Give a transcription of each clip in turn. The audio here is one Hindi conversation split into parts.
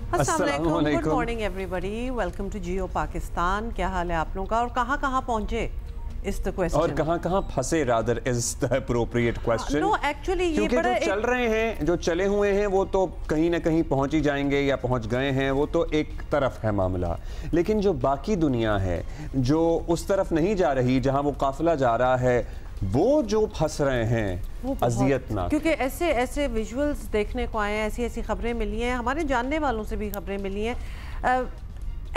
Good morning everybody, welcome to Geo Pakistan. क्या हाल है आप लोगों का और कहाँ कहाँ पहुँचे इस द क्वेश्चन, और कहाँ कहाँ फंसे rather is the appropriate question. No actually ये बड़ा जो चल रहे हैं, जो चले हुए हैं वो तो कहीं ना कहीं पहुंच ही जाएंगे या पहुंच गए हैं, वो तो एक तरफ है मामला। लेकिन जो बाकी दुनिया है जो उस तरफ नहीं जा रही, जहां वो काफिला जा रहा है, वो जो फंस रहे हैं अजियतनाक। क्योंकि ऐसे ऐसे विजुअल्स देखने को आए हैं, ऐसी ऐसी खबरें मिली हैं, हमारे जानने वालों से भी खबरें मिली हैं।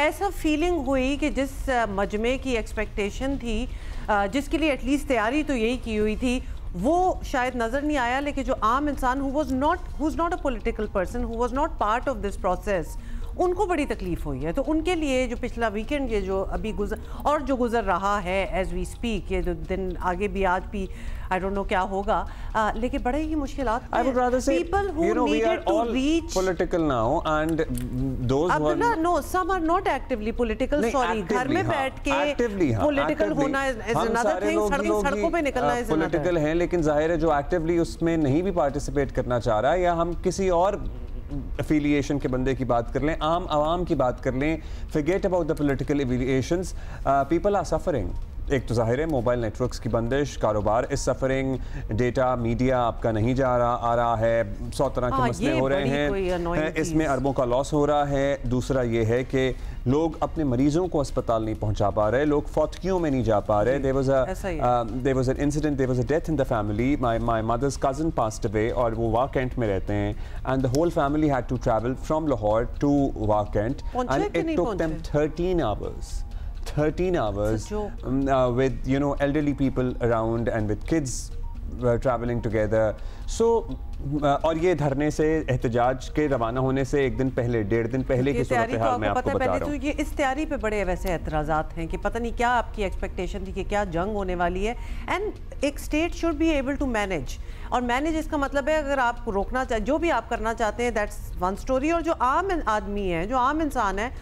ऐसा फीलिंग हुई कि जिस मजमे की एक्सपेक्टेशन थी, जिसके लिए एटलीस्ट तैयारी तो यही की हुई थी, वो शायद नज़र नहीं आया। लेकिन जो आम इंसान who is not a political person, who was not part of this process, उनको बड़ी तकलीफ हुई है। तो उनके लिए जो पिछला वीकेंड ये जो अभी गुजर रहा है एज वी स्पीक, ये जो दिन आगे भी आज भी आई डोंट नो क्या होगा, लेकिन बड़े ही मुश्किलात हैं। I would rather say, people who you know, we are needed to all reach political now and those who are no, some are not actively political. Sorry, घर में बैठ के political होना is another thing, सड़कों पे निकलना is another। political हैं, लेकिन जाहिर है जो actively उसमें नहीं भी participate करना चाह रहा है, या हम किसी और एफिलिएशन के बंदे की बात कर लें, आम आवाम की बात कर लें, forget about the political affiliations, people are suffering. एक तो जाहिर है मोबाइल नेटवर्क्स की बंदिश, कारोबार इस सफरिंग, डेटा मीडिया आपका नहीं आ रहा है, 100 तरह के मसले हो रहे हैं, इसमें अरबों का लॉस हो रहा है। दूसरा ये है कि लोग अपने मरीजों को अस्पताल नहीं पहुंचा पा रहे, लोग फौतगियों में नहीं जा पा रहे। there was an incident, there was a death in the family, my mother's cousin passed away, और वो वाह कैंट में रहते हैं, and the whole family had to travel from Lahore to वाह cantt, and it took them 13 hours with elderly people around and with kids traveling together. So और ये धरने से, एहतजाज के रवाना होने से एक दिन पहले, 1.5 दिन पहले की सूरत हाल मैं आपको बता रहा हूँ। तो ये इस तैयारी पे बड़े वैसे एतराज़ात हैं कि पता नहीं क्या आपकी एक्सपेक्टेशन थी कि क्या जंग होने वाली है, एंड एक state should be able to manage. और मैनेज इसका मतलब है अगर आप रोकना चाहे, जो भी आप करना चाहते हैं, दैट्स वन स्टोरी। और जो आम आदमी है, जो आम इंसान है,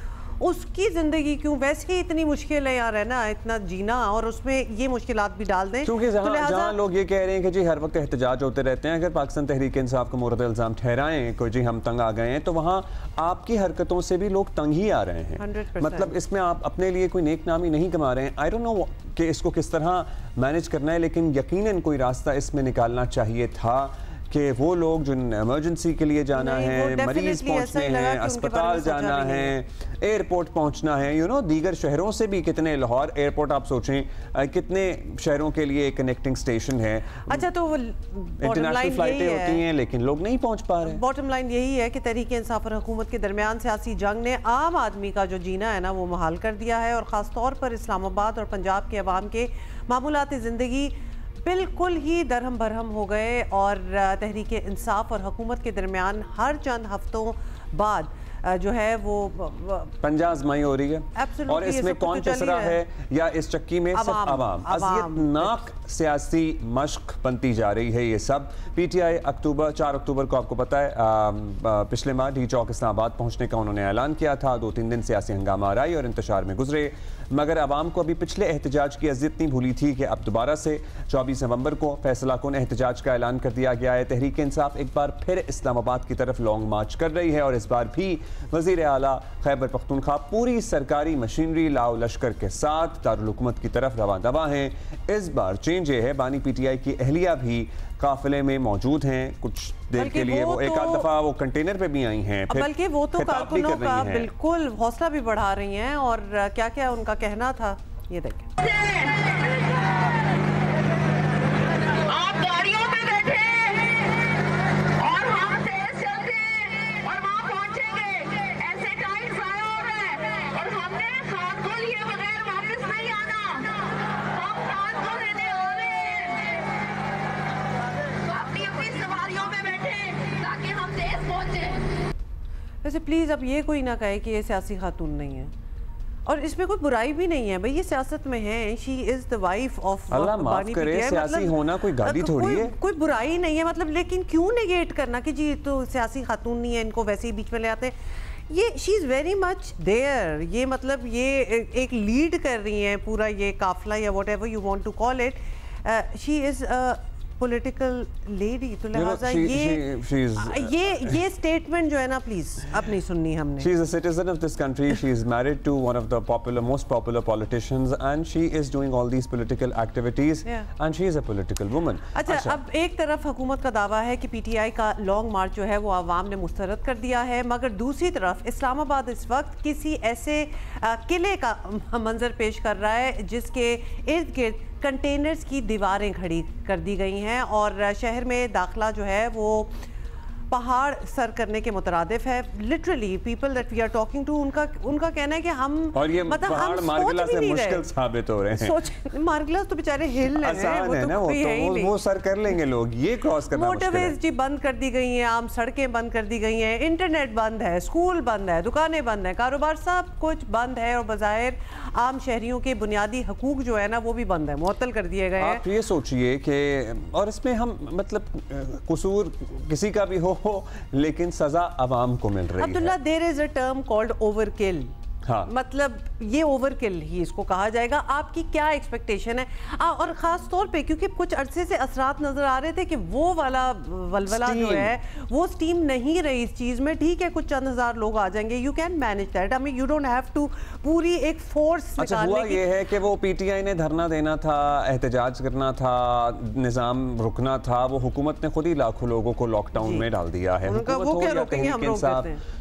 उसकी ज़िंदगी क्यों वैसे ही इतनी मुश्किल है यार, है ना, इतना जीना, और उसमें ये मुश्किलात भी डाल दें। क्योंकि जहाँ लोग ये कह रहे हैं कि जी हर वक्त एहतजाज होते रहते हैं, अगर पाकिस्तान तहरीक इंसाफ को मोरद इल्ज़ाम ठहराएं कोई जी हम तंग आ गए हैं, तो वहाँ आपकी हरकतों से भी लोग तंग ही आ रहे हैं। 100%। मतलब इसमें आप अपने लिए कोई नेक नामी नहीं कमा रहे हैं। आई डोंट नो कि इसको किस तरह मैनेज करना है, लेकिन यकीनन कोई रास्ता इसमें निकालना चाहिए था कि वो लोग जो इमरजेंसी के लिए जाना है, मरीज पहुंचने हैं, अस्पताल जाना है, एयरपोर्ट पहुंचना है, दीगर शहरों से भी कितने, लाहौर एयरपोर्ट आप सोचें कितने शहरों के लिए कनेक्टिंग स्टेशन है। अच्छा, तो इंटरनेशनल फ्लाइटें होती हैं लेकिन लोग नहीं पहुंच पा रहे। बॉटम लाइन यही है कि तहरीक इंसाफ और हुकूमत के दरमियान सियासी जंग ने आम आदमी का जो जीना है ना वो मुहाल कर दिया है, और ख़ास तौर पर इस्लामाबाद और पंजाब के अवाम के मामूलाती ज़िंदगी बिल्कुल ही दरहम बरहम हो गए। और तहरीक इंसाफ और हुकूमत के दरमियान हर चंद हफ्तों बाद जो है वो पंजाज़माई हो रही है, और इसमें कौन पिसरा है या इस चक्की में सब आवाम। अज़ियतनाक सियासी मश्क बनती जा रही है ये सब। पीटीआई 4 अक्टूबर को आपको पता है पिछले माह डी चौक इस्लामाबाद पहुंचने का उन्होंने ऐलान किया था। 2-3 दिन सियासी हंगामा आराई और इंतशार में गुजरे, मगर आवाम को अभी पिछले एहतजाज की अज़ियत नहीं भूली थी कि अब दोबारा से 24 नवंबर को फैसला कुन एहतजाज का ऐलान कर दिया गया है। तहरीक इंसाफ एक बार फिर इस्लामाबाद की तरफ लॉन्ग मार्च कर रही है, और इस बार भी वज़ीर आला खैबर पख्तूनख्वा पूरी सरकारी मशीनरी लाओ लश्कर के साथ दारुल हुकूमत की तरफ रवां दवा हैं। इस बार चेंज ये है, बानी पीटीआई की अहलिया भी काफिले में मौजूद हैं। कुछ देर के लिए वो एक आध दफा वो कंटेनर पे भी आई हैं, बल्कि वो तो कारकुनों का बिल्कुल हौसला भी बढ़ा रही हैं। और क्या क्या उनका कहना था ये देखें। वैसे प्लीज़ अब ये कोई ना कहे कि ये सियासी खातून नहीं है, और इसमें कोई बुराई भी नहीं है भाई, ये सियासत में है। She is the wife of बानी पीटीआई, सियासी होना कोई गाली थोड़ी है, कोई बुराई नहीं है। मतलब लेकिन क्यों नेगेट करना कि जी तो सियासी खातून नहीं है, इनको वैसे ही बीच में ले आते हैं। ये she is very much there, ये मतलब ये एक लीड कर रही हैं पूरा ये काफिला या whatever you want to call it. She is political lady, तो लिहाजा ये स्टेटमेंट जो है ना, प्लीज अब नहीं सुननी हमने। She is a citizen of this country. She is married to one of the most popular politicians, and she is doing all these political activities. And she is a political woman. अच्छा, अब एक तरफ हुकूमत का दावा है कि PTI का लॉन्ग मार्च जो है वो आवाम ने मुस्तरद कर दिया है, मगर दूसरी तरफ इस्लामाबाद इस वक्त किसी ऐसे किले का मंजर पेश कर रहा है जिसके इर्द गिर्द कंटेनर्स की दीवारें खड़ी कर दी गई हैं और शहर में दाखिला जो है वो पहाड़ सर करने के मुतरादिफ है। Literally people that we are talking to, उनका कहना है कि हम और ये मतलब पहाड़ मार्गिला से मुश्किल साबित हो रहे हैं। सोच मार्गिला तो बेचारे हिल रहे हैं, वो तो वो सर कर लेंगे लोग, ये क्रॉस करना मुश्किल है। मोटरवेज जी बंद कर दी गई हैं, आम सड़कें बंद कर दी गई हैं, इंटरनेट बंद है, स्कूल बंद है, दुकानें बंद है, कारोबार सब कुछ बंद है और बज़ाहिर आम शहरियों के बुनियादी हकूक जो है ना वो भी बंद है, मुअत्तल कर दिए गए हैं। आप ये सोचिए कि और इसमें हम मतलब कसूर किसी का भी हो लेकिन सजा अवाम को मिल रही है। Abdullah, there is a term called overkill. हाँ। मतलब ये ओवरकिल ही इसको कहा जाएगा। आपकी क्या एक्सपेक्टेशन है? और ख़ास तौर पे क्योंकि कुछ अरसे से असरात नज़र आ रहे थे कि वो वाला वलवला जो है वो स्टीम नहीं रही इस चीज़ में। ठीक है, कुछ चंद हज़ार लोग आ जाएंगे, you can manage that, I mean you don't have to पूरी एक फोर्स निकालने की। हुआ ये है कि वो PTI ने धरना देना था, एहतजाज करना था, निज़ाम रुकना था, वो हुकूमत ने खुद ही लाखों लोगों को लॉकडाउन में डाल दिया है।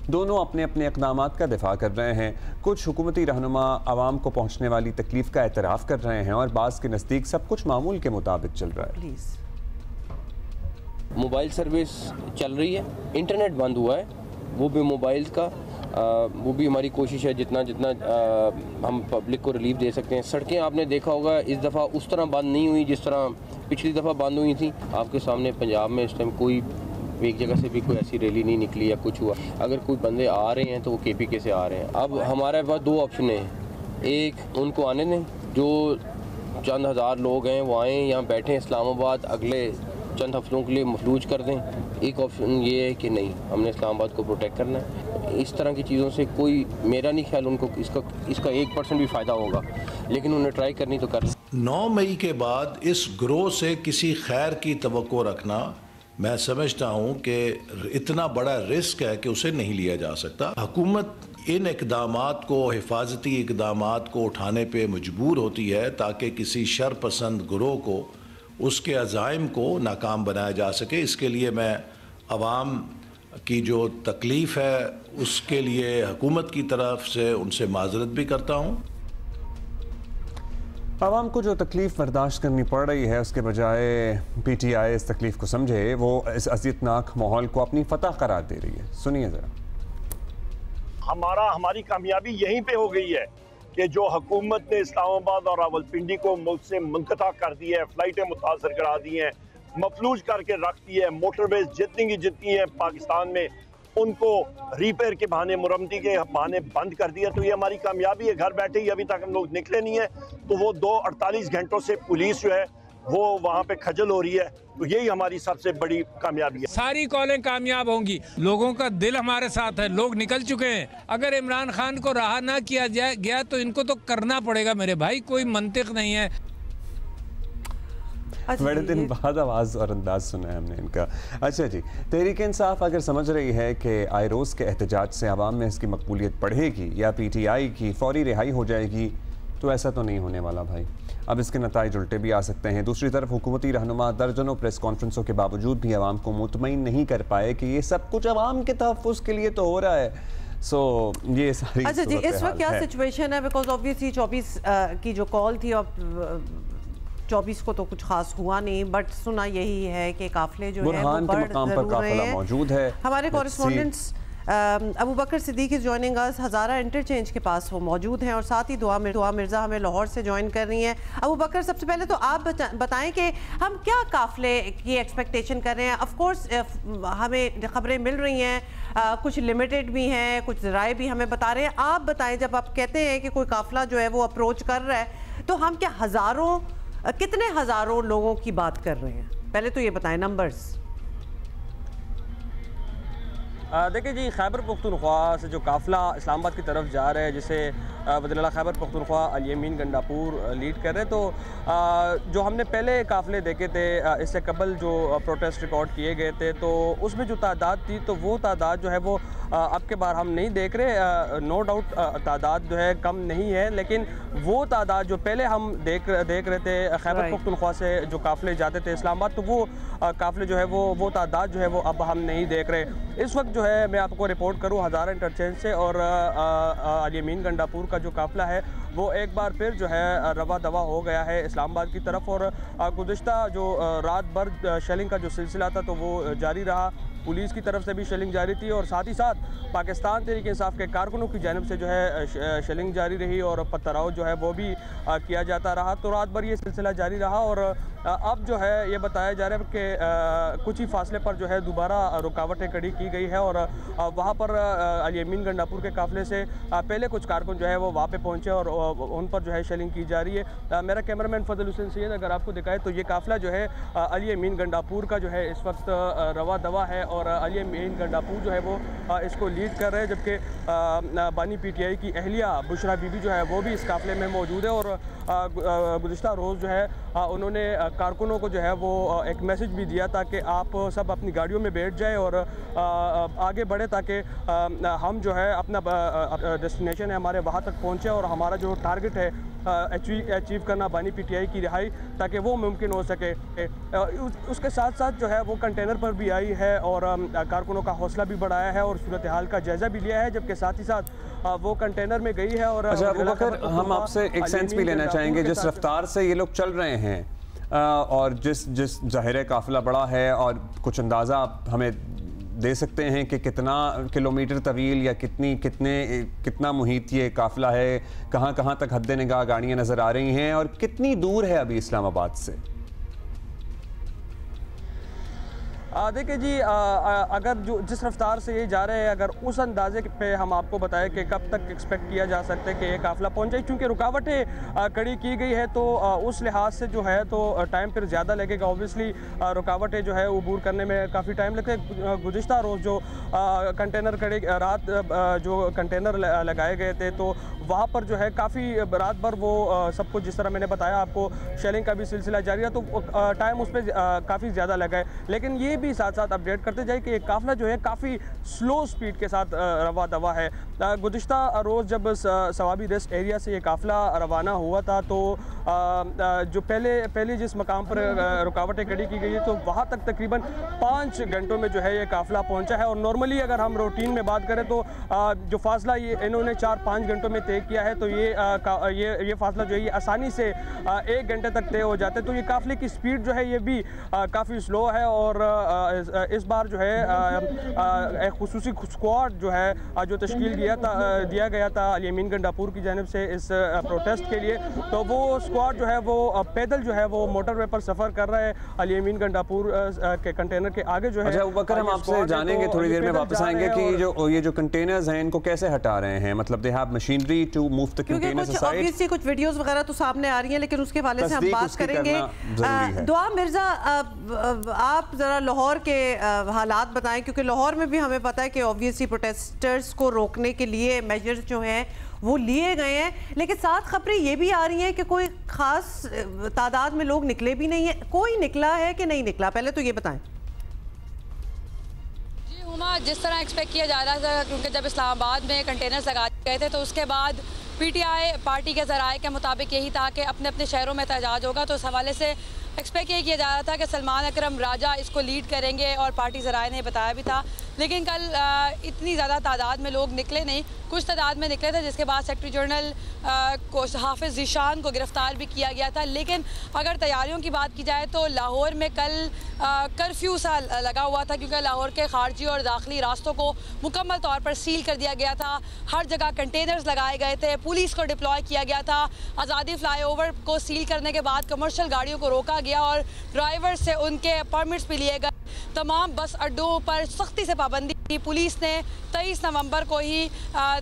दोनों अपने अपने इक़दामात का दिफा कर रहे हैं। कुछ हुकूमती रहनुमा आवाम को पहुंचने वाली तकलीफ का एतराफ़ कर रहे हैं और बाज़ के नज़दीक सब कुछ मामूल के मुताबिक चल रहा है। मोबाइल सर्विस चल रही है, इंटरनेट बंद हुआ है, वो भी मोबाइल का वो भी हमारी कोशिश है जितना हम पब्लिक को रिलीफ दे सकते हैं। सड़कें आपने देखा होगा इस दफ़ा उस तरह बंद नहीं हुई जिस तरह पिछली दफ़ा बंद हुई थी। आपके सामने पंजाब में इस टाइम कोई एक जगह से भी कोई ऐसी रैली नहीं निकली या कुछ हुआ। अगर कोई बंदे आ रहे हैं तो वो KPK से आ रहे हैं। अब हमारे पास दो ऑप्शन हैं, एक उनको आने दें, जो चंद हज़ार लोग हैं वो आएँ यहाँ बैठें इस्लामाबाद, अगले चंद हफ्तों के लिए मफलूज कर दें। एक ऑप्शन ये है कि नहीं, हमने इस्लामाबाद को प्रोटेक्ट करना है। इस तरह की चीज़ों से कोई, मेरा नहीं ख्याल उनको इसका 1% भी फ़ायदा होगा, लेकिन उन्हें ट्राई करनी तो कर। 9 मई के बाद इस ग्रोह से किसी खैर की तवक्को रखना, मैं समझता हूँ कि इतना बड़ा रिस्क है कि उसे नहीं लिया जा सकता। हुकूमत इन इक़दामात को, हिफाजती इक़दामात को उठाने पे मजबूर होती है ताकि किसी शरपसंद ग्रोह को, उसके अज़ाइम को नाकाम बनाया जा सके। इसके लिए मैं आवाम की जो तकलीफ़ है उसके लिए हुकूमत की तरफ से उनसे माज़रत भी करता हूँ। आवाम को जो तकलीफ़ बर्दाश्त करनी पड़ रही है उसके बजाय PTI इस तकलीफ़ को समझे, वो इस अज़ियतनाक माहौल को अपनी फतह करार दे रही है। सुनिए ज़रा। हमारी कामयाबी यहीं पे हो गई है कि जो हुकूमत ने इस्लामाबाद और रावलपिंडी को मुल्क से मुनक़ता कर दिया है, फ़्लाइटें मुतासर करा दी हैं, मफलूज करके रख दी है, मोटरवेज जितनी की जितनी है पाकिस्तान में उनको रिपेयर के बहाने, मुरम्मती के बहाने बंद कर दिया। तो ये हमारी कामयाबी है। घर बैठे ही अभी तक हम लोग निकले नहीं है, तो वो 48 घंटों से पुलिस जो है वो वहाँ पे खजल हो रही है। तो यही हमारी सबसे बड़ी कामयाबी है। सारी कॉलें कामयाब होंगी, लोगों का दिल हमारे साथ है, लोग निकल चुके हैं। अगर इमरान खान को रहा ना किया गया तो इनको तो करना पड़ेगा मेरे भाई, कोई मंतिक नहीं है। बड़े दिन बाद आवाज़ और अंदाज सुना है हमने इनका। अच्छा जी, तहरीक इंसाफ अगर समझ रही है कि आयरोज़ के एहतजाज से आवाम में इसकी मकबूलियत बढ़ेगी या PTI की फौरी रिहाई हो जाएगी, तो ऐसा तो नहीं होने वाला भाई। अब इसके नताइज उल्टे भी आ सकते हैं। दूसरी तरफ हुकूमती रहनुमा दर्जनों प्रेस कॉन्फ्रेंसों के बावजूद भी आवाम को मुतमईन नहीं कर पाए कि ये सब कुछ आवाम के तहफ़्फ़ुज़ के लिए तो हो रहा है। ये सारी अच्छा जी, इस वक्त क्या सिचुएशन है? बिकॉज ऑब्वियसली 24 की जो कॉल थी, और 24 को तो कुछ खास हुआ नहीं, बट सुना यही है कि काफिले जो है वो बढ़ जरूर रहे हैं। मौजूद है। हमारे correspondents Abu Bakar Siddiqui is joining us, Hazara interchange के पास वो मौजूद हैं, और साथ ही दुआ मिर्ज़ा हमें लाहौर से ज्वाइन कर रही हैं। अबू बकर, सबसे पहले तो आप बताएं कि हम क्या काफिले की एक्सपेक्टेशन कर रहे हैं? ऑफ कोर्स हमें खबरें मिल रही हैं, कुछ लिमिटेड भी हैं, कुछ ज़राए भी हमें बता रहे हैं। आप बताएं, जब आप कहते हैं कि कोई काफिला जो है वो अप्रोच कर रहा है, तो हम क्या कितने हज़ारों लोगों की बात कर रहे हैं? पहले तो ये बताएं नंबर्स। देखिए जी, खैबर पख्तूनख्वा से जो काफ़िला इस्लामाबाद की तरफ जा रहा है, जिसे वज़ीर-ए-आला खैबर पख्तूनख्वा अली अमीन गंडापुर लीड कर रहे हैं, तो जो हमने पहले काफ़िले देखे थे इससे कबल जो प्रोटेस्ट रिकॉर्ड किए गए थे, तो उसमें जो तादाद थी तो वो तादाद जो है वो अब के बार हम नहीं देख रहे। नो डाउट तादाद जो है कम नहीं है, लेकिन वो तादाद जो पहले हम देख रहे थे खैबर पख्तूनख्वा से जो काफ़िले जाते थे इस्लामाबाद, तो वो काफ़िले जो है वो तादाद जो है वो अब हम नहीं देख रहे। इस वक्त जो है मैं आपको रिपोर्ट करूँ हज़ारा इंटरचेंज से, और अली अमीन गंडापुर का जो काफ़िला है वो एक बार फिर जो है रवा दवा हो गया है इस्लामाबाद की तरफ। और गुज़िश्ता जो रात भर शेलिंग का जो सिलसिला था तो वो जारी रहा, पुलिस की तरफ से भी शेलिंग जारी थी, और साथ ही साथ पाकिस्तान तहरीक इंसाफ के कारकुनों की जानिब से जो है शेलिंग जारी रही और पत्थराव जो है वो भी किया जाता रहा। तो रात भर ये सिलसिला जारी रहा, और अब जो है ये बताया जा रहा है कि कुछ ही फासले पर जो है दोबारा रुकावटें खड़ी की गई है, और वहाँ पर अली अमीन गंडापुर के काफ़िले से पहले कुछ कारकुन जो है वो वहाँ पे पहुँचे और उन पर जो है शेलिंग की जा रही है। मेरा कैमरामैन फजल हुसैन सैयद अगर आपको दिखाए तो ये काफ़िला जो है अली अमीन गंडापुर का जो है इस वक्त रवा दवा है, और अली अमीन गंडापुर जो है वो इसको लीड कर रहे हैं, जबकि बानी पीटीआई की अहलिया बुशरा बीबी जो है वो भी इस काफ़िले में मौजूद है। और गुज़िश्ता रोज़ जो है उन्होंने कारकुनों को जो है वो एक मैसेज भी दिया था कि आप सब अपनी गाड़ियों में बैठ जाएं और आगे बढ़े, ताकि हम जो है अपना डेस्टिनेशन है हमारे वहाँ तक पहुँचे, और हमारा जो टारगेट है अचीव करना बानी पीटीआई की रिहाई, ताकि वो मुमकिन हो सके। उसके साथ साथ जो है वो कंटेनर पर भी आई है और कारकुनों का हौसला भी बढ़ाया है और सूरत हाल का जायज़ा भी लिया है, जबकि साथ ही साथ वो कंटेनर में गई है। और अच्छा अबू बकर, हम आपसे एक सेंस भी लेना चाहेंगे, जिस रफ्तार से ये लोग चल रहे हैं और जिस ज़ाहिर काफ़िला बड़ा है, और कुछ अंदाज़ा आप हमें दे सकते हैं कि कितना किलोमीटर तवील या कितना मुहित ये काफ़िला है, कहाँ कहाँ तक हद्दे निगाह गाड़ियाँ नज़र आ रही हैं, और कितनी दूर है अभी इस्लामाबाद से? देखिए जी, अगर जिस रफ्तार से ये जा रहे हैं, अगर उस अंदाजे पे हम आपको बताएं कि कब तक एक्सपेक्ट किया जा सकता है कि ये काफ़िला पहुंच जाए, क्योंकि रुकावटें खड़ी की गई है, तो उस लिहाज से जो है तो टाइम फिर ज़्यादा लगेगा। ऑब्वियसली रुकावटें जो है अबूर करने में काफ़ी टाइम लगता है। गुज़िश्ता रोज़ जो कंटेनर खड़े रात जो कंटेनर लगाए गए थे, तो वहाँ पर जो है काफ़ी रात भर वो सब कुछ जिस तरह मैंने बताया आपको, शेलिंग का भी सिलसिला जारी है, तो टाइम उस पर काफ़ी ज़्यादा लगा है। लेकिन ये भी साथ साथ अपडेट करते जाए कि ये काफ़िला जो है काफ़ी स्लो स्पीड के साथ रवा दवा है। गुज़िश्ता रोज़ जब सवाबी रेस्ट एरिया से ये काफ़िला रवाना हुआ था, तो जो पहले जिस मकाम पर रुकावटें खड़ी की गई है, तो वहाँ तक तकरीबन 5 घंटों में जो है ये काफ़िला पहुँचा है। और नॉर्मली अगर हम रूटीन में बात करें तो जो फासला ये इन्होंने 4-5 घंटों में तय किया है, तो ये फासला जो है ये आसानी से 1 घंटे तक तय हो जाता है। तो ये काफ़िले की स्पीड जो है ये भी काफ़ी स्लो है, और इस बार जो है एक खुसूसी स्क्वाड जो है जो तश्कील दिया गया था अली अमीन गंडापुर की जानिब से इस प्रोटेस्ट के लिए, तो वो स्क्वाड जो है वो पैदल जो है वो मोटरवे पर सफ़र कर रहा है अली अमीन गंडापुर के कंटेनर के आगे जो है। अच्छा बकर, हम आपसे जानेंगे थोड़ी देर में, वापस आएंगे कि ये जो कंटेनर्स हैं इनको कैसे हटा रहे हैं, मतलब they have machinery to move the containers aside. Obviously कुछ वीडियोस वगैरह तो सामने आ रही हैं, लेकिन उसके हवाले से हम बात करेंगे। दुआ मिर्जा, आप ज़रा लाहौर के हालात बताएं, क्योंकि लाहौर में भी हमें पता है कि ऑब्वियसली प्रोटेस्टर्स को रोकने के लिए मेजर्स जो हैं वो लिए गए हैं, लेकिन साथ खबरें ये भी आ रही हैं कि कोई ख़ास तादाद में लोग निकले भी नहीं है। कोई निकला है कि नहीं निकला, पहले तो ये बताएं। जी हुमा, जिस तरह एक्सपेक्ट किया जा रहा था, क्योंकि जब इस्लामाबाद में कंटेनर्स लगा गए थे, तो उसके बाद पीटीआई पार्टी के ज़राए के मुताबिक यही था कि अपने अपने शहरों में एहतजाज होगा, तो इस हवाले से एक्सपेक्ट ये किया जा रहा था कि सलमान अकरम राजा इसको लीड करेंगे, और पार्टी ज़राए ने बताया भी था। लेकिन कल इतनी ज़्यादा तादाद में लोग निकले नहीं, कुछ तादाद में निकले थे, जिसके बाद सेक्रेटरी जनरल को हाफिज़ ज़ीशान को गिरफ़्तार भी किया गया था। लेकिन अगर तैयारियों की बात की जाए तो लाहौर में कल कर्फ्यू सा लगा हुआ था, क्योंकि लाहौर के खारजी और दाखिली रास्तों को मुकम्मल तौर पर सील कर दिया गया था। हर जगह कंटेनर्स लगाए गए थे, पुलिस को डिप्लॉय किया गया था। आज़ादी फ्लाईओवर को सील करने के बाद कमर्शियल गाड़ियों को रोका गया और ड्राइवर से उनके परमिट्स भी लिए गए। तमाम बस अड्डों पर सख्ती से पाबंदी की। पुलिस ने 23 नवंबर को ही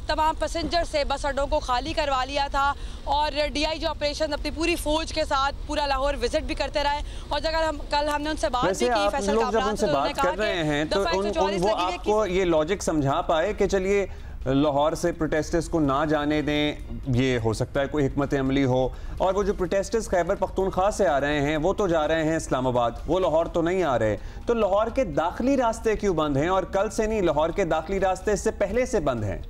तमाम पैसेंजर से बस अड्डों को खाली करवा लिया था और DIG ऑपरेशन अपनी पूरी फौज के साथ पूरा लाहौर विजिट भी करते रहे। और अगर कल हमने उनसे बात भी की, फैसल कामरान से, उन्होंने कहा कि वो आपको ये लॉजिक समझा पाए कि चलिए लाहौर से प्रोटेस्टर्स को ना जाने दें, ये हो सकता है कोई हिकमत अमली हो, और वो जो प्रोटेस्टर्स खैबर पख्तूनख्वा से आ रहे हैं वो तो जा रहे हैं इस्लामाबाद, वो लाहौर तो नहीं आ रहे, तो लाहौर के दाखिली रास्ते क्यों बंद हैं? और कल से नहीं, लाहौर के दाखिली रास्ते इससे पहले से बंद हैं।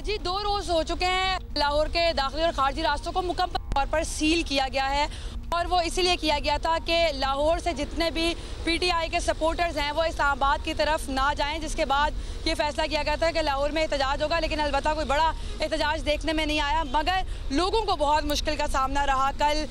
जी 2 रोज हो चुके हैं लाहौर के दाखिली और खारजी रास्तों को मुकम्मल तौर पर सील किया गया है, और वो इसीलिए किया गया था कि लाहौर से जितने भी PTI के सपोर्टर्स हैं वो इस्लामाबाद की तरफ ना जाएं, जिसके बाद ये फैसला किया गया था कि लाहौर में एहतजाज होगा। लेकिन अलबत्ता कोई बड़ा एहतजाज देखने में नहीं आया, मगर लोगों को बहुत मुश्किल का सामना रहा। कल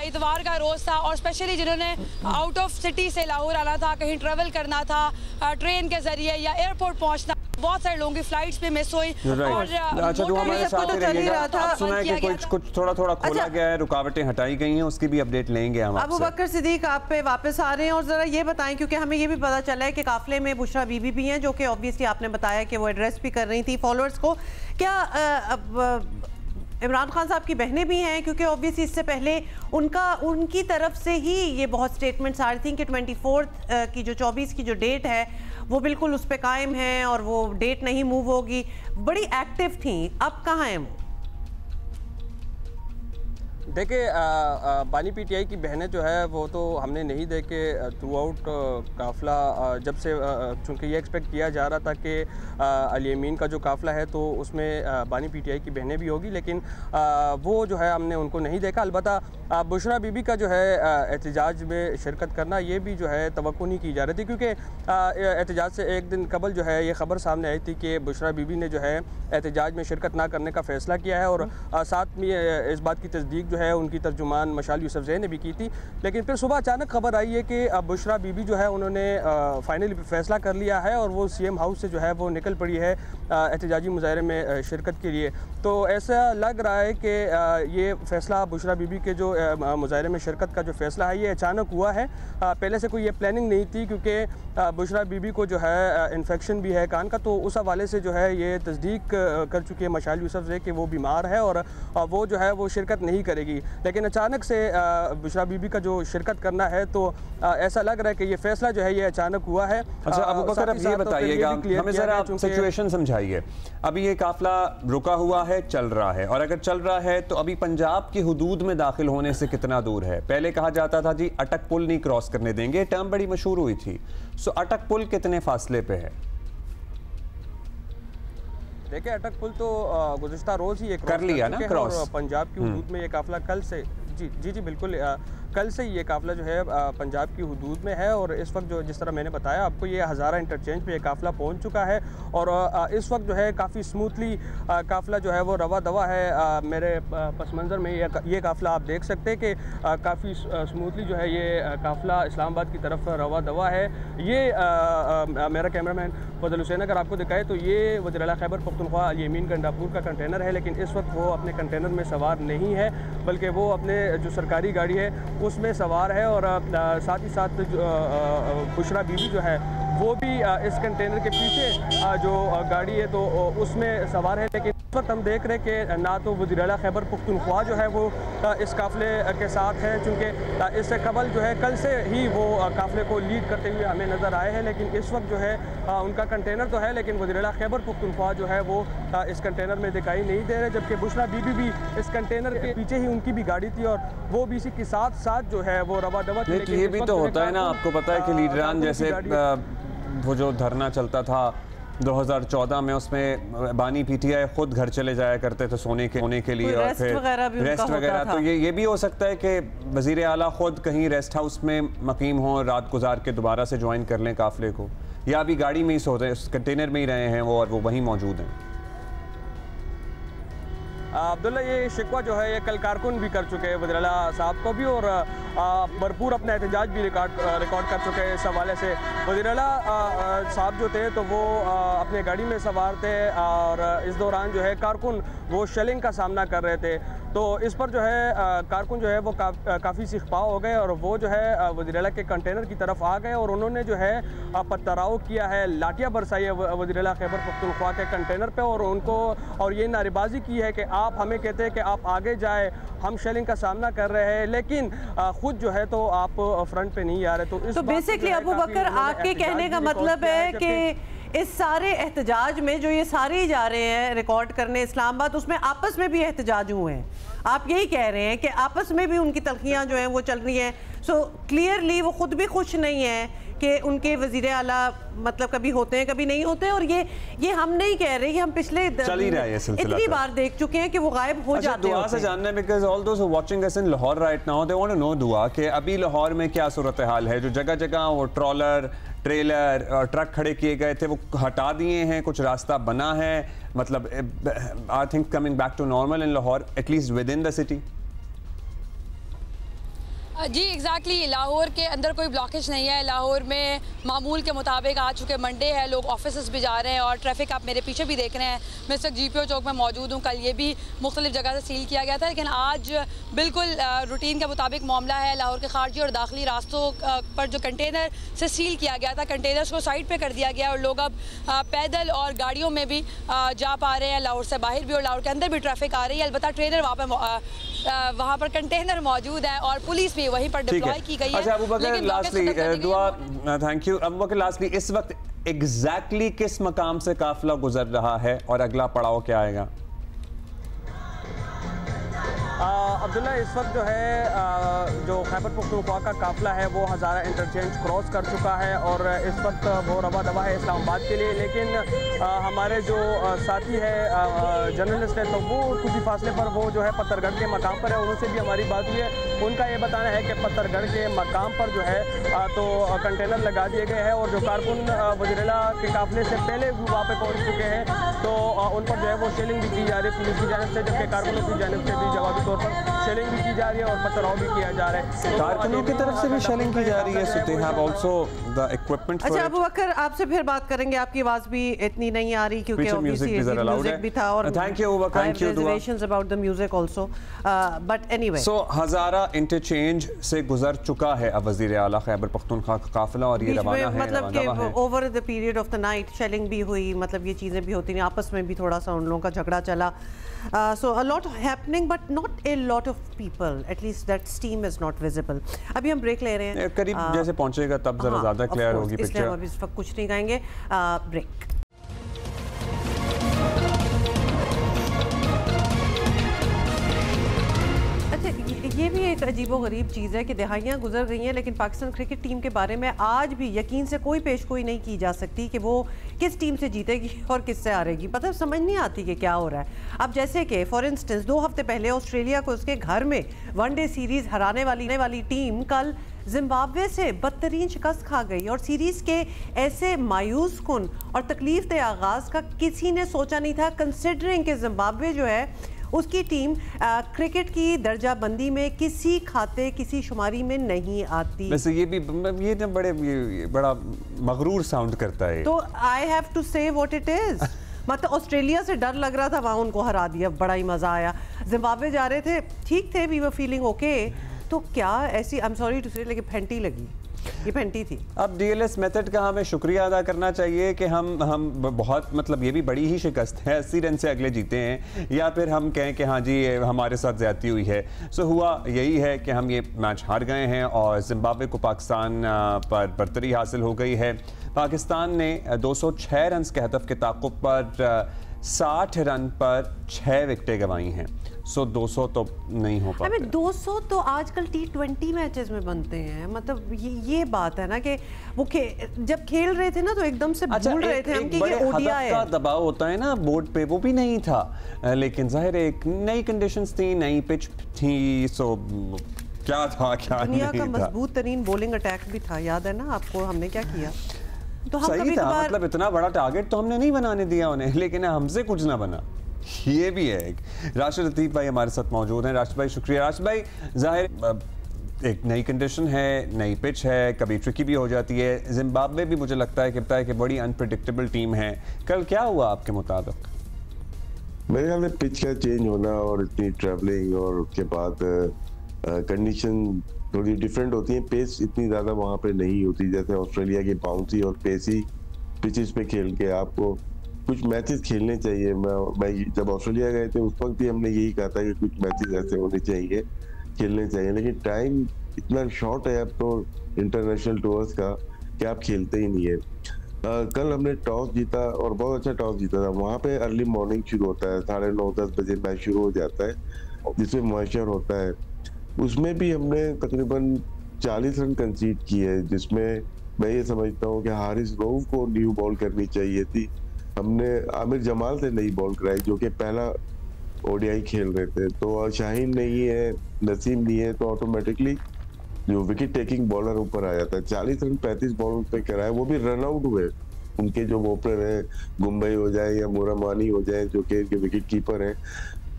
इतवार का रोज़ था और स्पेशली जिन्होंने आउट ऑफ सिटी से लाहौर आना था, कहीं ट्रेवल करना था ट्रेन के ज़रिए या एयरपोर्ट पहुँचना, बहुत सारे लोगों की फ्लाइट्स भी मिस हुई। और अच्छा, जो हमारे साथ ही रहिएगा, आप सुना है कि कुछ थोड़ा खोला गया है, रुकावटें हटाई गई हैं, उसकी भी अपडेट लेंगे हम। अबू बकर सिद्दीक आप पे वापस आ रहे हैं और जरा ये बताएं, क्योंकि हमें ये भी पता चला है कि काफिले में बुशरा बीबी भी हैं, जो कि ऑब्वियसली आपने बताया कि वो एड्रेस भी कर रही थी फॉलोअर्स को। क्या इमरान खान साहब की बहनें भी हैं? क्योंकि ऑब्वियसली इससे पहले उनकी तरफ से ही ये बहुत स्टेटमेंट्स आ रही थी कि 24 की जो 24 की जो डेट है वो बिल्कुल उस पर कायम है और वो डेट नहीं मूव होगी, बड़ी एक्टिव थी, अब कहाँ हैं वो? देखिए बानी PTI की बहनें जो है वो तो हमने नहीं देखे थ्रू आउट काफ़िला, जब से चूँकि ये एक्सपेक्ट किया जा रहा था कि अली अमीन का जो काफ़िला है तो उसमें बानी PTI की बहनें भी होगी, लेकिन वो जो है हमने उनको नहीं देखा। अलबत्ता बुशरा बीबी का जो है एहतजाज में शिरकत करना ये भी जो है तवक्को नहीं की जा रही थी, क्योंकि एहतजाज से एक दिन कबल जो है ये ख़बर सामने आई थी कि बुशरा बीबी ने जो है एहतजाज में शिरकत ना करने का फ़ैसला किया है, और साथ में इस बात की तस्दीक जो है उनकी तर्जुमान मशाल यूसुफजई ने भी की थी। लेकिन फिर सुबह अचानक खबर आई है कि बुशरा बीबी जो है उन्होंने फाइनली फैसला कर लिया है और वो CM हाउस से जो है वो निकल पड़ी है एहतजाजी मुजाहरे में शिरकत के लिए। तो ऐसा लग रहा है कि ये फ़ैसला बुशरा बीबी के जो मुजाहरे में शिरकत का जो फ़ैसला है ये अचानक हुआ है, पहले से कोई ये प्लानिंग नहीं थी, क्योंकि बुशरा बीबी को जो है इन्फेक्शन भी है कान का, तो उस हवाले से जो है ये तस्दीक कर चुकी है मशाल यूसुफजई कि वो बीमार है और वो जो है वो शिरकत नहीं करेगी। लेकिन अचानक से बुशरा बीबी का जो शिरकत करना है तो ऐसा लग रहा है कि ये फैसला जो है ये अचानक हुआ है। अच्छा अबू बकर, अब ये बताइएगा, हमें ज़रा सिचुएशन समझाइए। अभी ये काफिला रुका हुआ है, चल रहा है, और अगर चल रहा है तो अभी पंजाब की हुदूद में दाखिल होने से कितना दूर है? पहले कहा जाता था जी अटक पुल नहीं क्रॉस करने देंगे, टर्म बड़ी मशहूर हुई थी, सो अटक पुल कितने फासले पे है? देखिए अटक पुल तो गुज़िश्ता रोज़ ही कर लिया ना क्रॉस, पंजाब की हुदूद में ये काफिला कल से जी बिल्कुल कल से ये काफ़िला जो है पंजाब की हुदूद में है, और इस वक्त जो जिस तरह मैंने बताया आपको ये हज़ारा इंटरचेंज पे ये काफ़िला पहुंच चुका है, और इस वक्त जो है काफ़ी स्मूथली काफ़िला जो है वो रवा दवा है। मेरे पस मंज़र में ये काफ़िला आप देख सकते हैं कि काफ़ी स्मूथली जो है ये काफ़िला इस्लामाबाद की तरफ रवा दवा है। ये मेरा कैमरामैन फजल हुसैन अगर आपको दिखाए तो ये वज़ीर आला खैबर पख्तूनख्वा अली अमीन गंडापुर का कंटेनर है, लेकिन इस वक्त वो अपने कंटेनर में सवार नहीं है, बल्कि वो अपने जो सरकारी गाड़ी है उसमें सवार है, और साथ ही साथ बुशरा बीबी जो है वो भी इस कंटेनर के पीछे जो गाड़ी है तो उसमें सवार है। लेकिन इस वक्त हम देख रहे हैं कि ना तो वज़ीर आला खैबर पख्तूनख्वा जो है वो इस काफ़िले के साथ है, चूँकि इससे कबल जो है कल से ही वो काफ़िले को लीड करते हुए हमें नज़र आए हैं, लेकिन इस वक्त जो है उनका कंटेनर तो है लेकिन वज़ीर आला खैबर पख्तूनख्वा जो है वो इस कंटेनर में दिखाई नहीं दे रहे, जबकि बुशरा बीबी भी इस कंटेनर के पीछे ही उनकी भी गाड़ी थी और वो भी इसी के साथ साथ जो है वो रवा दवा थी। ये भी तो होता है ना, आपको पता है कि लीडरान जैसे वो जो धरना चलता था 2014 में, उसमें बानी PTI खुद घर चले जाया करते थे सोने के लिए और फिर रेस्ट वगैरह, तो ये भी हो सकता है कि वज़ीर आला खुद कहीं रेस्ट हाउस में मकीम हों, रात गुजार के दोबारा से ज्वाइन कर लें काफ़िले को, या अभी गाड़ी में ही सोते हैं, उस कंटेनर में ही रहे हैं वो और वो वहीं मौजूद हैं। अब्दुल्ला ये शिकवा जो है ये कल कारकुन भी कर चुके हैं वज़ीर आला साहब को भी, और भरपूर अपना एहतजाज भी रिकॉर्ड कर चुके हैं। इस हवाले से वज़ीर आला साहब जो थे तो वो अपने गाड़ी में सवार थे और इस दौरान जो है कारकुन वो शेलिंग का सामना कर रहे थे। तो इस पर जो है कारकुन जो है वो काफ़ी सिखपाव हो गए और वो जो है वज़ीर आला के कंटेनर की तरफ आ गए और उन्होंने जो है पत्थराव किया है, लाठियाँ बरसाई है वज़ीर आला खैबर पख्तूनख्वा के कंटेनर पे और उनको और ये नारेबाजी की है कि आप हमें कहते हैं कि आप आगे जाए, हम शेलिंग का सामना कर रहे हैं लेकिन खुद जो है तो आप फ्रंट पे नहीं आ रहे। तो बेसिकली अबू बकर आपके कहने का मतलब है कि इस सारे एहतजाज में जो ये सारे ही जा रहे हैं रिकॉर्ड करने इस्लामाबाद, उसमें आपस में भी एहतजाज हुए हैं। आप यही कह रहे हैं कि आपस में भी उनकी तलखियाँ जो हैं वो चल रही हैं। सो क्लियरली वो खुद भी खुश नहीं है कि उनके वज़ीर आला मतलब कभी होते हैं कभी नहीं होते। और ये हम नहीं कह रहे, ये हम पिछले चल ही रहा है इतनी बार देख चुके हैं कि वो गायब हो जाते हैं। दुआ से जानना है because all those who watching us in Lahore right now they want to know Dua कि अभी लाहौर में क्या सूरत हाल है। जो जगह जगह वो ट्रॉलर ट्रेलर और ट्रक खड़े किए गए थे वो हटा दिए हैं, कुछ रास्ता बना है, मतलब I think coming back to normal in Lahore at least within the city. जी एग्जैक्टली लाहौर के अंदर कोई ब्लॉकेज नहीं है। लाहौर में मामूल के मुताबिक आज चूँकि मंडे है, लोग ऑफिस भी जा रहे हैं और ट्रैफिक आप मेरे पीछे भी देख रहे हैं। मैं इस वक्त GPO चौक में मौजूद हूँ। कल ये भी मुख्तलिफ जगह से सील किया गया था लेकिन आज बिल्कुल रूटीन के मुताबिक मामला है। लाहौर के खारजी और दाखिली रास्तों पर जो कंटेनर से सील किया गया था, कंटेनर्स को साइड पर कर दिया गया और लोग अब पैदल और गाड़ियों में भी जा पा रहे हैं। लाहौर से बाहर भी और लाहौर के अंदर भी ट्रैफिक आ रही है। अलबत्ता ट्रेलर वहाँ पर कंटेनर मौजूद है और पुलिस भी वहीं पर डिप्लॉय की गई है। अच्छा Abu Bakar lastly Dua thank you. Abu Bakar lastly इस वक्त एग्जैक्टली किस मकाम से काफिला गुजर रहा है और अगला पड़ाव क्या आएगा? अब्दुल्ला इस वक्त जो है जो खैबर पख्तूनख्वा का काफिला है वो हज़ारा इंटरचेंज क्रॉस कर चुका है और इस वक्त वो रवा दवा है इस्लामाबाद के लिए। लेकिन हमारे जो साथी है जर्नलिस्ट है तो वो कुछ ही फासले पर वो जो है पत्थरगढ़ के मकाम पर है, उनसे भी हमारी बात हुई है। उनका ये बताना है कि पत्थरगढ़ के मकाम पर जो है तो कंटेनर लगा दिए गए हैं और जो कारकुन वज़ीर आला के काफिले से पहले वहाँ पर पहुँच चुके हैं तो उन पर जो है वो शेलिंग भी की जा रही है पुलिस की जानिब से, जबकि कारकुनों की जानिब से भी जवाबी तौर पर शेलिंग भी की जा रही है और पथराव भी किया जा रहा है। कारकुनों की तरफ से भी शेलिंग की जा रही है, so they have also the equipment for. अच्छा अबू बकर आपसे फिर बात करेंगे, आपकी आवाज भी इतनी नहीं आ रही क्योंकि म्यूजिक भी था और thank you Abu, thank you reservations about the music also but anyway. So Hazara interchange से गुजर चुका है अब वज़ीर आला खैबर पख्तूनख्वा का काफिला और ये रवाना है। मतलब कि over the period of the night shelling भी हुई, मतलब ये चीज़ें भी होती हैं, आपस में भी थोड़ा सा उन लोगों का झगड़ा चला। So a lot happening but not a lot of people, at least that steam is not visible. अभी हम ब्रेक ले रहे हैं, करीब जैसे पहुंचेगा तब जरा ज़्यादा क्लियर होगी पिक्चर। इसलिए हम अभी इस वक्त कुछ नहीं कहेंगे, ब्रेक। ये भी एक अजीबोगरीब चीज़ है कि दहाइयाँ गुजर गई हैं लेकिन पाकिस्तान क्रिकेट टीम के बारे में आज भी यकीन से कोई पेशगोई नहीं की जा सकती कि वो किस टीम से जीतेगी और किससे हारेगी। पता समझ नहीं आती कि क्या हो रहा है। अब जैसे कि फॉर इंस्टेंस 2 हफ्ते पहले ऑस्ट्रेलिया को उसके घर में वनडे सीरीज़ हराने वाली टीम कल जिम्बाब्वे से बदतरीन शिकस्त खा गई और सीरीज़ के ऐसे मायूस कुन और तकलीफ दे आगाज़ का किसी ने सोचा नहीं था, कंसिडरिंग कि जिम्बाब्वे जो है उसकी टीम क्रिकेट की दर्जा बंदी में किसी खाते किसी शुमारी में नहीं आती। वैसे ये ना बड़ा मगरूर साउंड करता है। तो आई हैव टू से व्हाट इट इज। मतलब ऑस्ट्रेलिया से डर लग रहा था, वहाँ उनको हरा दिया, बड़ा ही मज़ा आया। जिम्बाब्वे जा रहे थे, ठीक थे, वी वर फीलिंग ओके, तो क्या ऐसी आई एम सॉरी टू से लेकिन फेंटी लगी, ये फेंटी थी। अब DLS मेथड का हमें शुक्रिया अदा करना चाहिए कि हम बहुत मतलब ये भी बड़ी ही शिकस्त है, 80 रन से अगले जीते हैं, या फिर हम कहें कि हाँ जी हमारे साथ ज्यादती हुई है। सो हुआ यही है कि हम ये मैच हार गए हैं और जिम्बाब्वे को पाकिस्तान पर बरतरी हासिल हो गई है। पाकिस्तान ने 206 रन के हदफ के ताक़ुब पर 60 रन पर 6 विकेटें गंवाई हैं। सो 200 तो नहीं हो पाता। 200 तो आजकल T20 मैचेस में बनते हैं। मतलब ये बात है ना कि वो जब खेल रहे थे ना तो एकदम से भूल रहे थे हम कि ये ODI का दबाव होता है ना बोर्ड पे, वो भी नहीं था, लेकिन जाहिर है एक नई कंडीशंस थी, नई पिच थी, सो क्या था क्या दुनिया का मजबूत तरीन बॉलिंग अटैक भी था, याद है ना आपको हमने क्या किया। तो हम सही था, मतलब इतना बड़ा टारगेट तो हमने नहीं बनाने दिया उन्हें, लेकिन हमसे कुछ ना बना, ये भी है। राशिद लतीफ़ भाई हमारे साथ मौजूद हैं। राशिद भाई शुक्रिया। राशिद भाई, जाहिर एक नई कंडीशन है, नई पिच है, कभी ट्रिकी भी हो जाती है। जिम्बाब्वे भी मुझे लगता है कि बड़ी अनप्रेडिक्टेबल टीम है। कल क्या हुआ आपके मुताबिक? मेरे ख्याल में पिच का चेंज होना और इतनी ट्रैवलिंग और उसके बाद कंडीशन थोड़ी डिफरेंट होती है। पेस इतनी ज़्यादा वहाँ पे नहीं होती जैसे ऑस्ट्रेलिया की बाउंसी और पेसी पिचेस पे खेल के आपको कुछ मैचेस खेलने चाहिए। मैं जब ऑस्ट्रेलिया गए थे उस वक्त भी हमने यही कहा था कि कुछ मैचेस ऐसे होने चाहिए, खेलने चाहिए, लेकिन टाइम इतना शॉर्ट है अब तो इंटरनेशनल टूर्स का कि आप खेलते ही नहीं है। कल हमने टॉस जीता और बहुत अच्छा टॉस जीता था। वहाँ पे अर्ली मॉर्निंग शुरू होता है, 9:30-10 बजे मैच शुरू हो जाता है जिसमें मॉइस्चर होता है। उसमें भी हमने तकरीबन 40 रन कंसीड किए, जिसमें मैं ये समझता हूँ कि हारिस रऊफ को न्यू बॉल करनी चाहिए थी। हमने आमिर जमाल से नई बॉल कराई जो कि पहला ओडीआई खेल रहे थे, तो शाहीन नहीं है, नसीम नहीं है, तो ऑटोमेटिकली जो विकेट टेकिंग बॉलर ऊपर आ जाता है। 40 रन 35 बॉल पे कराए, वो भी रन आउट हुए। उनके जो ओपनर है गुम्बई हो जाए या मोरामानी हो जाए जो कि विकेट कीपर है,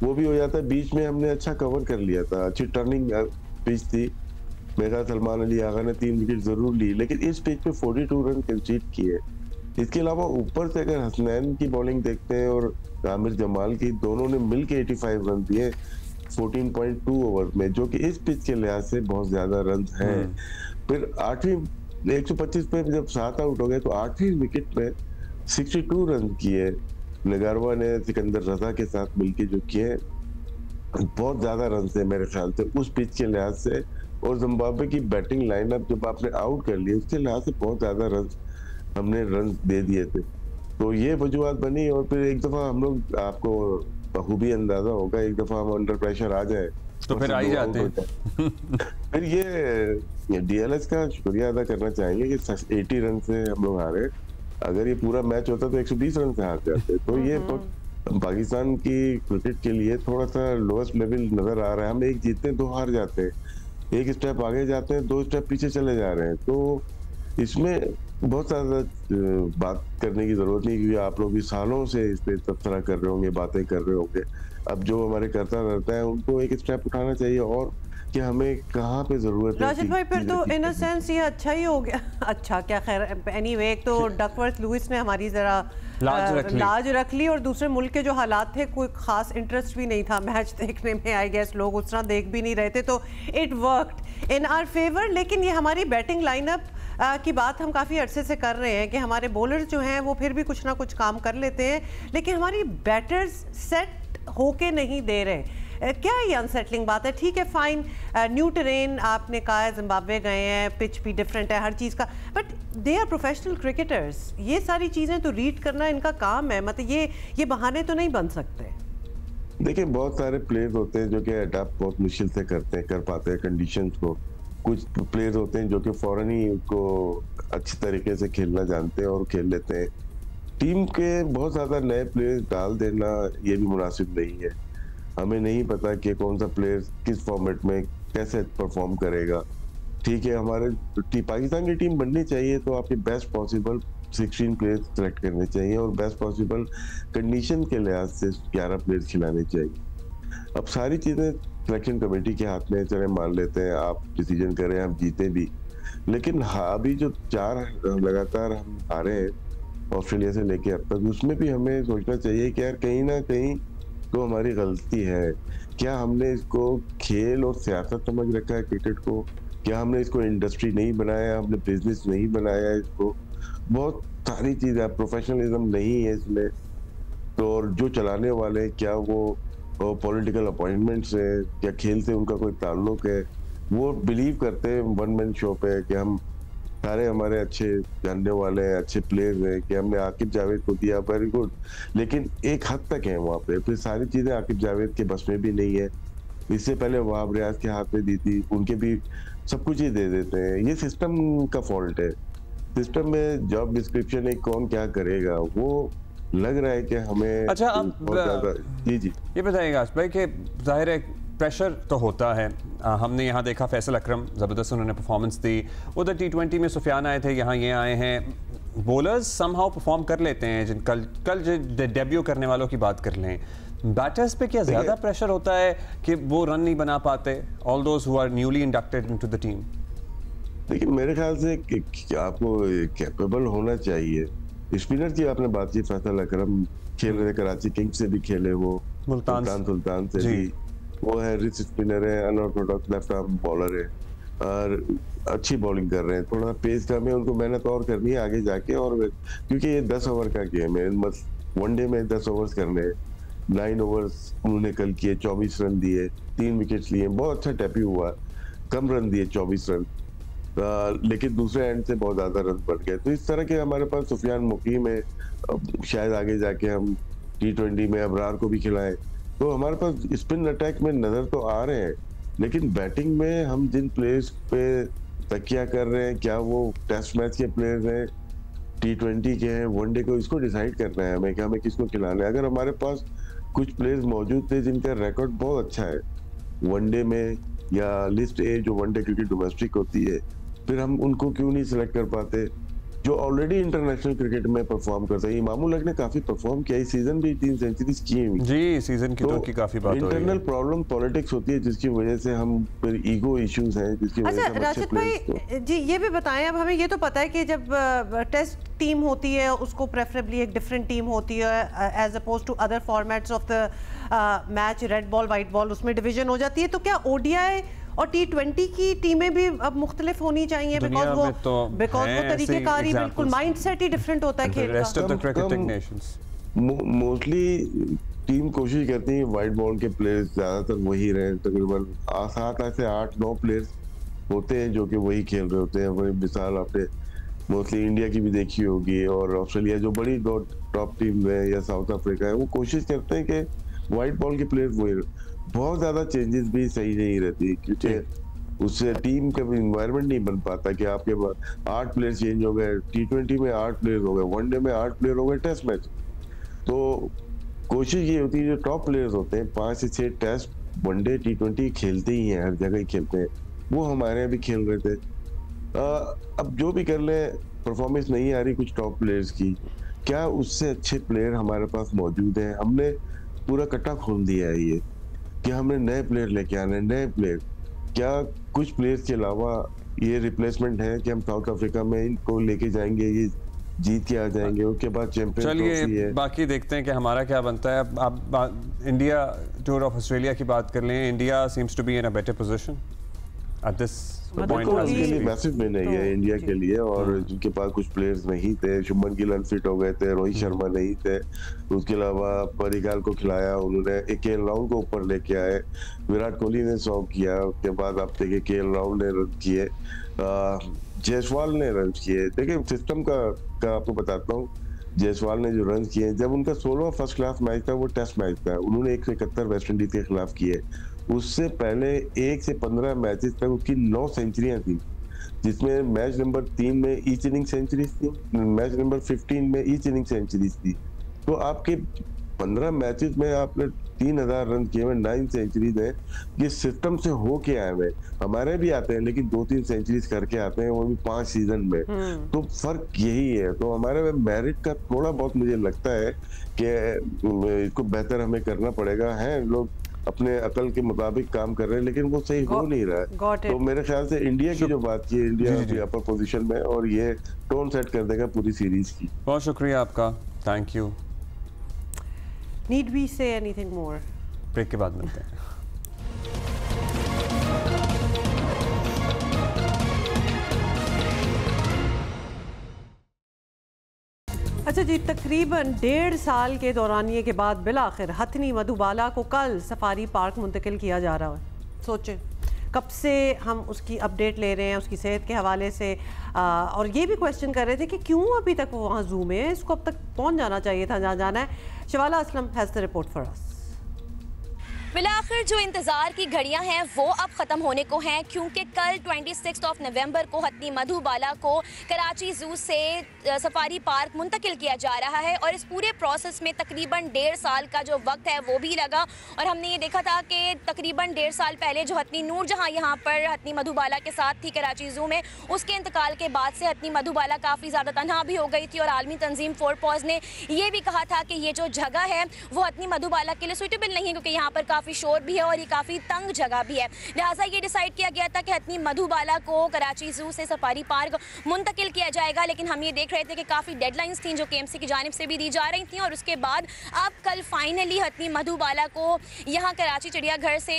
वो भी हो जाता है। बीच में हमने अच्छा कवर कर लिया था, अच्छी टर्निंग पिच थी। मेरा सलमान अली आगा ने 3 विकेट जरूर ली, लेकिन इस पिच पे 42 रन कंसीड किए। इसके अलावा ऊपर से अगर हसनैन की बॉलिंग देखते हैं और आमिर जमाल की, दोनों ने मिलके 85 रन दिए 14.2 ओवर में, जो कि इस पिच के लिहाज से बहुत ज्यादा रन हैं। फिर 8वीं 125 पे जब 7 आउट हो गए तो 8वीं विकेट में 62 रन किए। नगारवा ने सिकंदर रजा के साथ मिलके जो किए, बहुत ज्यादा रन है मेरे ख्याल से उस पिच के लिहाज से। और जिम्बाब्वे की बैटिंग लाइनअप जब आपने आउट कर ली उसके लिहाज से बहुत ज्यादा रन हमने रन दे दिए थे, तो ये वजूहत बनी। और फिर एक दफा हम लोग, आपको बखूबी अंदाजा होगा, एक दफा हम अंडर प्रेशर आ जाए तो फिर आ ही जाते हैं। फिर ये डीएलएस का शुक्रिया अदा करना चाहेंगे कि 80 रन से हम लोग हारे। अगर ये पूरा मैच होता तो 120 रन से हार जाते। तो ये तो पाकिस्तान की क्रिकेट के लिए थोड़ा सा लोएस्ट लेवल नजर आ रहा है। हम एक जीतते हैं 2 हार जाते हैं, एक स्टेप आगे जाते हैं 2 स्टेप पीछे चले जा रहे हैं। तो इसमें बहुत ज्यादा बात करने की जरूरत नहीं, क्योंकि आप लोग भी सालों से इस पे तबसरा कर रहे होंगे, बातें कर रहे होंगे। अब जो हमारे करता रहता है उनको एक स्टेप उठाना चाहिए और कि हमें कहाँ पे जरूरत है। राशिद भाई फिर तो इन अ सेंस ये अच्छा ही हो गया। अच्छा क्या, खैर एनीवे, एक तो डकवर्थ लुइस ने हमारी जरा लाज रख ली और दूसरे मुल्क के जो हालात थे, कोई खास इंटरेस्ट भी नहीं था मैच देखने में। आई गेस लोग उस तरह देख भी नहीं रहे थे, तो it worked in our favour. लेकिन ये हमारी बैटिंग लाइनअप की बात हम काफ़ी अरसे से कर रहे हैं कि हमारे बॉलर्स जो हैं वो फिर भी कुछ ना कुछ काम कर लेते हैं, लेकिन हमारी बैटर्स सेट होके नहीं दे रहे। क्या ये अनसेटलिंग बात है? ठीक है, फाइन, न्यू टेरेन आपने कहा है, जिम्बाब्वे गए हैं, पिच भी डिफरेंट है हर चीज़ का, but they are professional cricketers. ये सारी चीज़ें तो रीड करना इनका काम है, मतलब ये बहाने तो नहीं बन सकते। देखिए, बहुत सारे प्लेयर्स होते हैं जो कि अडैप्ट बहुत मुश्किल से कर पाते हैं कंडीशंस को। कुछ प्लेयर्स होते हैं जो कि फौरन ही उसको अच्छी तरीके से खेलना जानते हैं और खेल लेते हैं। टीम के बहुत ज़्यादा नए प्लेयर्स डाल देना ये भी मुनासिब नहीं है। हमें नहीं पता कि कौन सा प्लेयर किस फॉर्मेट में कैसे परफॉर्म करेगा। ठीक है, हमारे पाकिस्तान की टीम बननी चाहिए तो आपके बेस्ट पॉसिबल 16 प्लेयर्स सेलेक्ट करने चाहिए और बेस्ट पॉसिबल कंडीशन के लिहाज से 11 प्लेयर्स खिलाने चाहिए। अब सारी चीज़ें सिलेक्शन कमेटी के हाथ में, चले मान लेते हैं आप डिसीजन करें, हम जीते भी, लेकिन अभी जो 4 लगातार हम हारे हैं ऑस्ट्रेलिया से लेके अब तक, उसमें भी हमें सोचना चाहिए कि यार कहीं ना कहीं तो हमारी गलती है। क्या हमने इसको खेल और सियासत समझ रखा है क्रिकेट को? क्या हमने इसको इंडस्ट्री नहीं बनाया, हमने बिजनेस नहीं बनाया इसको? बहुत सारी चीज़ें, प्रोफेशनलिज्म नहीं है इसमें। तो और जो चलाने वाले हैं, क्या वो पॉलिटिकल अपॉइंटमेंट्स है, क्या खेल से उनका कोई ताल्लुक है? वो बिलीव करते हैं वन मैन शो पे कि हम सारे हमारे अच्छे जानने वाले हैं, अच्छे प्लेयर्स हैं, कि हमने आकिब जावेद को दिया, वेरी गुड, लेकिन एक हद तक है वहाँ पे। फिर सारी चीज़ें आकिब जावेद के बस में भी नहीं है। इससे पहले वहाब रियाज के हाथ में दी थी, उनके भी सब कुछ ही दे देते हैं। ये सिस्टम का फॉल्ट है। सिस्टम में जॉब डिस्क्रिप्शन है, कौन क्या करेगा, वो लग रहा है कि हमें। अच्छा, अब जी ये बताइएगा भाई कि जाहिर है प्रेशर तो होता है। हमने यहाँ देखा फैसल अकरम, ज़बरदस्त उन्होंने परफॉर्मेंस दी। उधर T20 में सुफियान आए थे, यहाँ ये आए हैं। बॉलर्स समहाउ परफॉर्म कर लेते हैं। कल जो डेब्यू करने वालों की बात कर लें बैटर्स पे क्या ज्यादा प्रेशर होता है कि वो रन नहीं बना पाते, all those who are newly inducted into the team? देखिए मेरे ख्याल से आपको कैपेबल होना चाहिए। स्पिनर की आपने बात की, फैसल अकरम खेल रहे, कराची किंग्स से भी खेले, वो मुल्तान सुल्तान से भी, वो है रिच स्पिनर है, अनऑर्थोडॉक्स लेफ्ट आर्म बॉलर है और अच्छी बॉलिंग कर रहे हैं। थोड़ा पेस कम है, उनको मेहनत और करनी है आगे जाके, और क्योंकि ये 10 ओवर का गेम है, वनडे में 10 ओवर्स करने हैं। 9 ओवर्स उन्होंने कल किए, 24 रन दिए, 3 विकेट्स लिए, बहुत अच्छा टैपी हुआ, कम रन दिए 24 रन, लेकिन दूसरे एंड से बहुत ज्यादा रन बढ़ गए। तो इस तरह के हमारे पास सुफियान मुकीम है, शायद आगे जाके हम T20 में अबरार को भी खिलाएं। तो हमारे पास स्पिन अटैक में नजर तो आ रहे हैं, लेकिन बैटिंग में हम जिन प्लेयर्स पे तकिया कर रहे हैं, क्या वो टेस्ट मैच के प्लेयर्स हैं, T20 के हैं, वनडे को, इसको डिसाइड करना है हमें कि हमें किसको खिलाना है। अगर हमारे पास कुछ प्लेयर्स मौजूद थे जिनका रिकॉर्ड बहुत अच्छा है वनडे में, या लिस्ट ए जो वनडे क्रिकेट डोमेस्टिक होती है, फिर हम उनको क्यों नहीं सिलेक्ट कर पाते जो ऑलरेडी इंटरनेशनल क्रिकेट में परफॉर्म करते हैं। इमामुल हक ने काफी परफॉर्म किया, इस सीजन भी 3 सेंचुरीज की हुई जी, सीजन की तो की काफी बात हो रही है। इंटरनल प्रॉब्लम पॉलिटिक्स होती है जिसकी वजह से हम फिर ईगो इश्यूज हैं जिसकी वजह से हम राशिद भाई जी ये भी बताएं, अब हमें ये तो पता है कि जब टेस्ट टीम होती है उसको प्रेफरेबली एक डिफरेंट टीम होती है as oppose to other formats of the match, red ball white ball, उसमें डिवीजन हो जाती है। तो क्या ODI और T20 की टीमें भी अब मुख्तलिफ होनी चाहिए? बिकॉज वो तरीकेकारी बिल्कुल माइंडसेट ही डिफरेंट होता है खेल का। मोस्टली टीम कोशिश करती है वाइट बॉल के प्लेयर्स ज्यादातर वही रहे, तकरीबन 7 से 8-9 प्लेयर्स होते हैं जो कि वही खेल रहे होते हैं। वही मिसाल आपने मोस्टली इंडिया की भी देखी होगी, और ऑस्ट्रेलिया जो बड़ी टॉप टीम है, या साउथ अफ्रीका है, वो कोशिश करते हैं कि वाइट बॉल के प्लेयर्स वही। बहुत ज्यादा चेंजेस भी सही नहीं रहती, क्योंकि उससे टीम का इन्वायरमेंट नहीं बन पाता कि आपके पास 8 प्लेयर चेंज हो गए, T20 में 8 प्लेयर हो गए, वनडे में 8 प्लेयर हो गए, टेस्ट मैच। तो कोशिश ये होती है जो टॉप प्लेयर्स होते हैं 5 से 6 टेस्ट वनडे T20 खेलते ही हैं, हर जगह ही खेलते हैं, वो हमारे यहाँ भी खेल रहे थे। अब जो भी कर ले, परफॉर्मेंस नहीं आ रही कुछ टॉप प्लेयर्स की, क्या उससे अच्छे प्लेयर हमारे पास मौजूद हैं? हमने पूरा कट्टा खोल दिया है ये कि हमने नए प्लेयर लेके आने, नए प्लेयर। क्या कुछ प्लेयर्स के अलावा ये रिप्लेसमेंट है कि हम साउथ अफ्रीका में इनको लेके जाएंगे, ये जीत के आ जाएंगे, उसके बाद चैंपियन ट्रॉफी है। बाकी देखते हैं कि हमारा क्या बनता है। अब इंडिया टूर ऑफ ऑस्ट्रेलिया की बात कर लें, India seems to be in a better position at this point. उसके लिए मैसिव विन है ये इंडिया के लिए, और जिनके पास कुछ प्लेयर्स नहीं थे, शुभमन गिल अनफिट हो गए थे, रोहित शर्मा नहीं थे, उसके अलावा परिगाल को खिलाया उन्होंने, KL राहुल को ऊपर लेके आए, विराट कोहली ने 100 किया, उसके बाद आप देखिए KL राहुल ने रन किए, जायसवाल ने रन किए। देखिए सिस्टम का आपको बताता हूँ, जायसवाल ने जो रन किए, जब उनका 16वां फर्स्ट क्लास मैच था वो टेस्ट मैच था, उन्होंने 171 वेस्ट इंडीज के खिलाफ किए। उससे पहले 1 से 15 मैचेस तक उसकी 9 सेंचुरियां थी, जिसमें मैच नंबर 3 में ईच इनिंग सेंचुरीज थी, मैच नंबर 15 में ईच इनिंग सेंचुरीज थी। तो आपके 15 मैचेस में आपने 3000 रन किए हुए, 9 सेंचुरीज है। ये सिस्टम से हो के आए हुए, हमारे भी आते हैं लेकिन 2-3 सेंचुरीज करके आते हैं, वो भी 5 सीजन में। तो फर्क यही है। तो हमारे मेरिट का थोड़ा बहुत मुझे लगता है कि इसको बेहतर हमें करना पड़ेगा। है लोग अपने अकल के मुताबिक काम कर रहे हैं, लेकिन वो सही हो नहीं रहा है। तो मेरे ख्याल से इंडिया की जो बात की, इंडिया अपर पोजीशन में, और ये टोन सेट कर देगा पूरी सीरीज की। बहुत शुक्रिया आपका, thank you. Need we say anything more? Break के बाद मिलते हैं। अच्छा जी, तकरीबन 1.5 साल के दौरानिये के बाद बिलाखिर हथनी मधुबाला को कल सफारी पार्क मुंतकिल किया जा रहा है। सोचें कब से हम उसकी अपडेट ले रहे हैं उसकी सेहत के हवाले से, और ये भी क्वेश्चन कर रहे थे कि क्यों अभी तक वो वहाँ जू में है, इसको अब तक पहुँच जाना चाहिए था जहाँ जाना है। शवाला Aslam has the report for us. बिलाखिर जो इंतज़ार की घड़ियां हैं वो अब ख़त्म होने को हैं, क्योंकि कल 26 नवंबर को हथनी मधुबाला को कराची ज़ू से सफारी पार्क मुंतकिल किया जा रहा है और इस पूरे प्रोसेस में तकरीबन 1.5 साल का जो वक्त है वो भी लगा। और हमने ये देखा था कि तकरीबन 1.5 साल पहले जो हथनी नूरजहां यहाँ पर हथनी मधुबाला के साथ थी कराची ज़ू में, उसके इंतकाल के बाद से हथनी मधुबाला काफ़ी ज़्यादा तन्हा भी हो गई थी और आलमी तंजीम फोरपॉज ने ये भी कहा था कि ये जो जगह है वो हथनी मधुबाला के लिए सूटेबल नहीं है, क्योंकि यहाँ पर काफ़ी शोर भी है और ये काफ़ी तंग जगह भी है। लिहाजा ये डिसाइड किया गया था कि हथनी मधुबाला को कराची ज़ू से सफारी पार्क मुंतकिल किया जाएगा। लेकिन हम ये देख रहे थे कि काफ़ी डेडलाइंस थी जो KMC की जानिब से भी दी जा रही थी और उसके बाद अब कल फाइनली हथनी मधुबाला को यहाँ कराची चिड़ियाघर से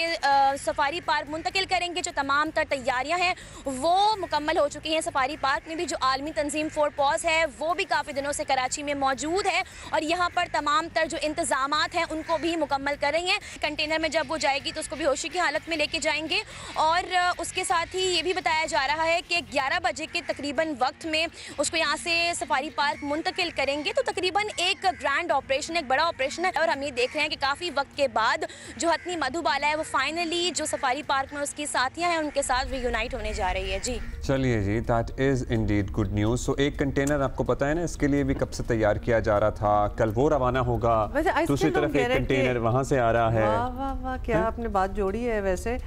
सफारी पार्क मुंतकिल करेंगे। जो तमाम तर तैयारियाँ हैं वो मुकम्मल हो चुकी हैं। सफारी पार्क में भी जो आलमी तंजीम फोरपॉज है वो भी काफ़ी दिनों से कराची में मौजूद है और यहाँ पर तमाम तर जो इंतजामात हैं उनको भी मुकम्मल कर रही हैं। कंटेनर में जब वो जाएगी तो उसको बेहोशी की हालत में लेके जाएंगे और उसके साथ ही ये भी बताया जा रहा है कि 11 बजे के तकरीबन वक्त में उसको यहाँ से सफारी पार्क मुंतकिल करेंगे। तो तकरीबन एक ग्रैंड ऑपरेशन, एक बड़ा ऑपरेशन है और हम ये देख रहे हैं कि काफ़ी वक्त के बाद जो हथनी मधुबाला है वो फाइनली जो सफारी पार्क में उसकी साथियाँ हैं उनके साथ रीयूनाइट होने जा रही है। जी चलिए जी, that is indeed good news. So एक कंटेनर आपको पता है ना, इसके लिए भी कब से तैयार किया जा रहा था, कल वो रवाना होगा, दूसरी तरफ एक कंटेनर वहाँ से आ रहा है। वाह वाह वाह, क्या आपने बात जोड़ी है वैसे।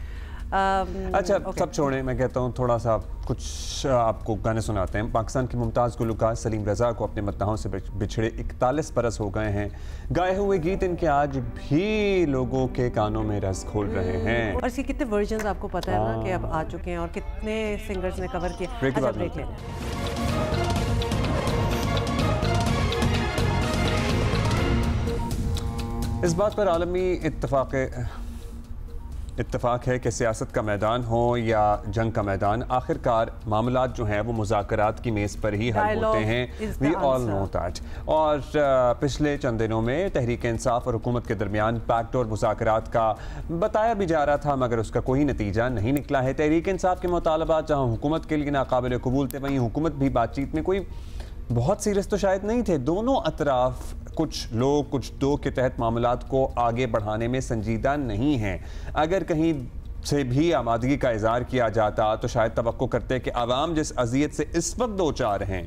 अच्छा सब छोड़ें, मैं कहता हूँ थोड़ा सा कुछ आपको गाने सुनाते हैं। पाकिस्तान के मुमताज़ गुलकार सलीम रज़ा को अपने मद्दाहों से बिछड़े 41 बरस हो गए हैं। गाए हुए गीत इनके आज भी लोगों के कानों में रस खोल रहे हैं। और इसके कितने वर्जन्स आपको पता है ना कि अब आ चुके हैं और कितने सिंगर्स ने कवर किया। अच्छा ब्रेक लें। इस बात पर आलमी इत्तफाक है कि सियासत का मैदान हो या जंग का मैदान, आखिरकार मामलात जो हैं वो मुज़ाकरात की मेज़ पर ही हल होते हैं। We all know that. और पिछले चंद दिनों में तहरीक इंसाफ और हुकूमत के दरमियान बैकडोर मुज़ाकरात का बताया भी जा रहा था, मगर उसका कोई नतीजा नहीं निकला है। तहरीक इंसाफ के मुतालबात जहाँ हुकूमत के लिए नाकाबिल कबूल थे, वहीं हुकूमत भी बातचीत में कोई बहुत सीरियस तो शायद नहीं थे। दोनों अतराफ कुछ लोग कुछ दो के तहत मामलात को आगे बढ़ाने में संजीदा नहीं हैं। अगर कहीं से भी आमादगी का इज़हार किया जाता तो शायद तवक्को करते कि आवाम जिस अजियत से इस वक्त दो चार हैं,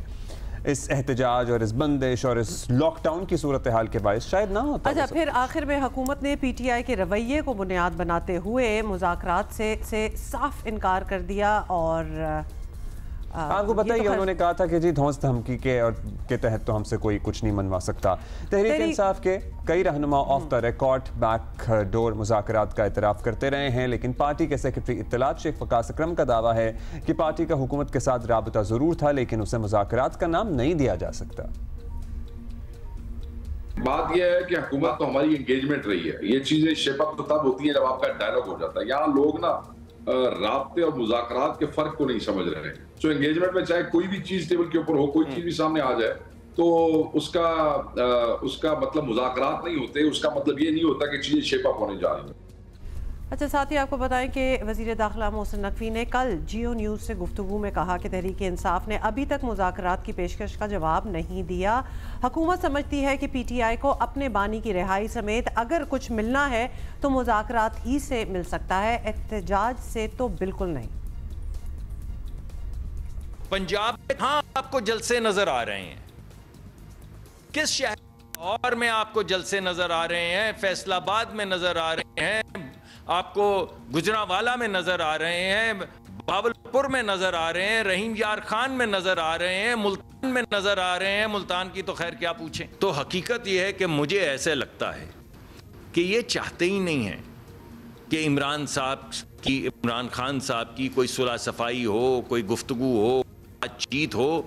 इस एहतजाज और इस बंदिश और इस लॉकडाउन की सूरत हाल के बायस शायद ना होता। अच्छा, फिर आखिर में हुकूमत ने PTI के रवैये को बुनियाद बनाते हुए मुज़ाकरात से साफ इनकार कर दिया और आपको बताइए तो उन्होंने कहा था कि जी धौंस धमकी के तहत तो हमसे कोई कुछ नहीं मनवा सकता। तहरीक इंसाफ के कई रहनुमा off the record back door मुज़ाकरात का इतराफ़ करते रहे हैं, लेकिन पार्टी के सेक्रेटरी इत्तलात शेख वकास अकरम का दावा है कि पार्टी का हुकूमत के साथ राबता ज़रूर था, लेकिन उसे मुज़ाकरात का नाम नहीं दिया जा सकता। बात यह है कि हुकूमत तो हमारी एंगेजमेंट रही है। ये चीजें शेप अप तब होती है जब आपका डायलॉग हो जाता है। यहाँ लोग ना राब्ते और मुज़ाकरात के फर्क को नहीं समझ रहे हैं। सो एंगेजमेंट में चाहे कोई भी चीज टेबल के ऊपर हो, कोई चीज भी सामने आ जाए तो उसका मतलब मुज़ाकरात नहीं होते, उसका मतलब ये नहीं होता कि चीजें शेप अप होने जा रही हैं। अच्छा, साथ ही आपको बताएं कि वज़ीर दाखिला मोहसिन नकवी ने कल जियो न्यूज़ से गुफ्तगू में कहा कि तहरीक इंसाफ ने अभी तक मुज़ाकरात की पेशकश का जवाब नहीं दिया। हुकूमत समझती है कि PTI को अपने बानी की रिहाई समेत अगर कुछ मिलना है तो मुज़ाकरात ही से मिल सकता है, एहतजाज से तो बिल्कुल नहीं। पंजाब में हाँ आपको जलसे नजर आ रहे हैं, किस शहर और में आपको जलसे नजर आ रहे हैं, फैसलाबाद में नजर आ रहे हैं, आपको गुजरांवाला में नजर आ रहे हैं, बावलपुर में नजर आ रहे हैं, रहीम यार खान में नजर आ रहे हैं, मुल्तान में नजर आ रहे हैं। मुल्तान की तो खैर क्या पूछें। तो हकीकत यह है कि मुझे ऐसे लगता है कि ये चाहते ही नहीं है कि इमरान खान साहब की कोई सुलह सफाई हो, कोई गुफ्तगू हो, बातचीत हो।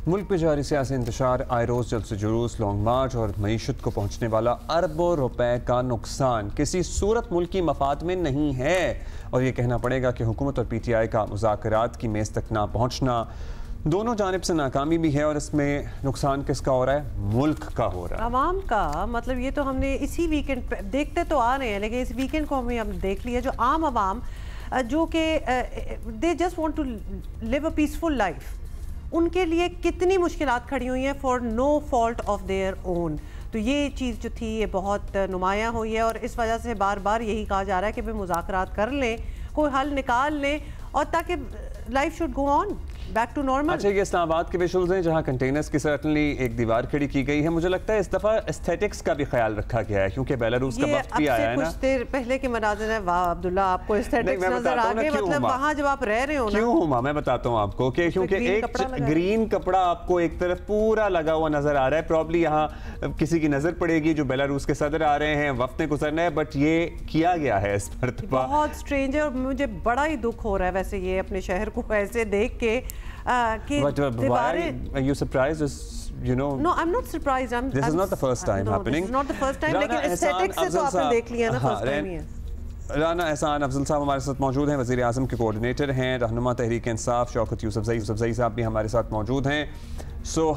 मुल्क में जारी सियासी इंतशार, आए रोज़ जल्द से जुलूस, लॉन्ग मार्च और मईशत को पहुँचने वाला अरबों रुपए का नुकसान किसी सूरत मुल्क की मफाद में नहीं है। और ये कहना पड़ेगा कि हुकूमत और PTI का मुज़ाकरात की मेज़ तक ना पहुँचना दोनों जानिब से नाकामी भी है और इसमें नुकसान किसका हो रहा है? मुल्क का हो रहा है, आवाम का। मतलब ये तो हमने इसी वीकेंड देखते तो आ रहे हैं, लेकिन इस वीकेंड को हम देख लिया जो आम आवाम जो कि they just want to live a peaceful life, उनके लिए कितनी मुश्किलात खड़ी हुई हैं for no fault of their own. तो ये चीज़ जो थी ये बहुत नुमायाँ हुई है और इस वजह से बार बार यही कहा जा रहा है कि भाई मुज़ाकरात कर लें, कोई हल निकाल लें और ताकि life should go on back to normal. अच्छा, ये इस्लामाबाद के विजुअल्स हैं जहां कंटेनर्स की सर्टनली एक दीवार खड़ी की गई है। मुझे लगता है इस दफ़ा एस्थेटिक्स का भी ख्याल रखा गया है क्योंकि बेलारूस का वक्त भी आया है ना। कुछ देर पहले के मनाज़िर है। वाह अब्दुल्ला, आपको एस्थेटिक्स नजर आ गए, मतलब वहां जब आप रह रहे हो ना। क्यों हुआ मैं बताता हूँ आपको कि क्योंकि एक ग्रीन कपड़ा आपको एक तरफ पूरा लगा हुआ नजर आ रहा है। प्रॉब्ली यहाँ किसी की नजर पड़ेगी जो बेलारूस के सदर आ रहे हैं, वक्त ने गुजरना है, बट ये किया गया है इस पर। बहुत स्ट्रेंज है और मुझे बड़ा ही दुख हो रहा है वैसे ये अपने शहर को ऐसे देख के But why are you surprised? You know, no, I'm not surprised. This is not the first time happening. This is not the first time. लेकिन aesthetics से तो आपने देख लिया ना, first time ही है। राना एहसान अफजल साहब हमारे साथ मौजूद हैं, वज़ीर आज़म के कोऑर्डिनेटर हैं। रहनुमा तहरीक इंसाफ शौकत यूसुफज़ई साहब भी हमारे साथ मौजूद हैं।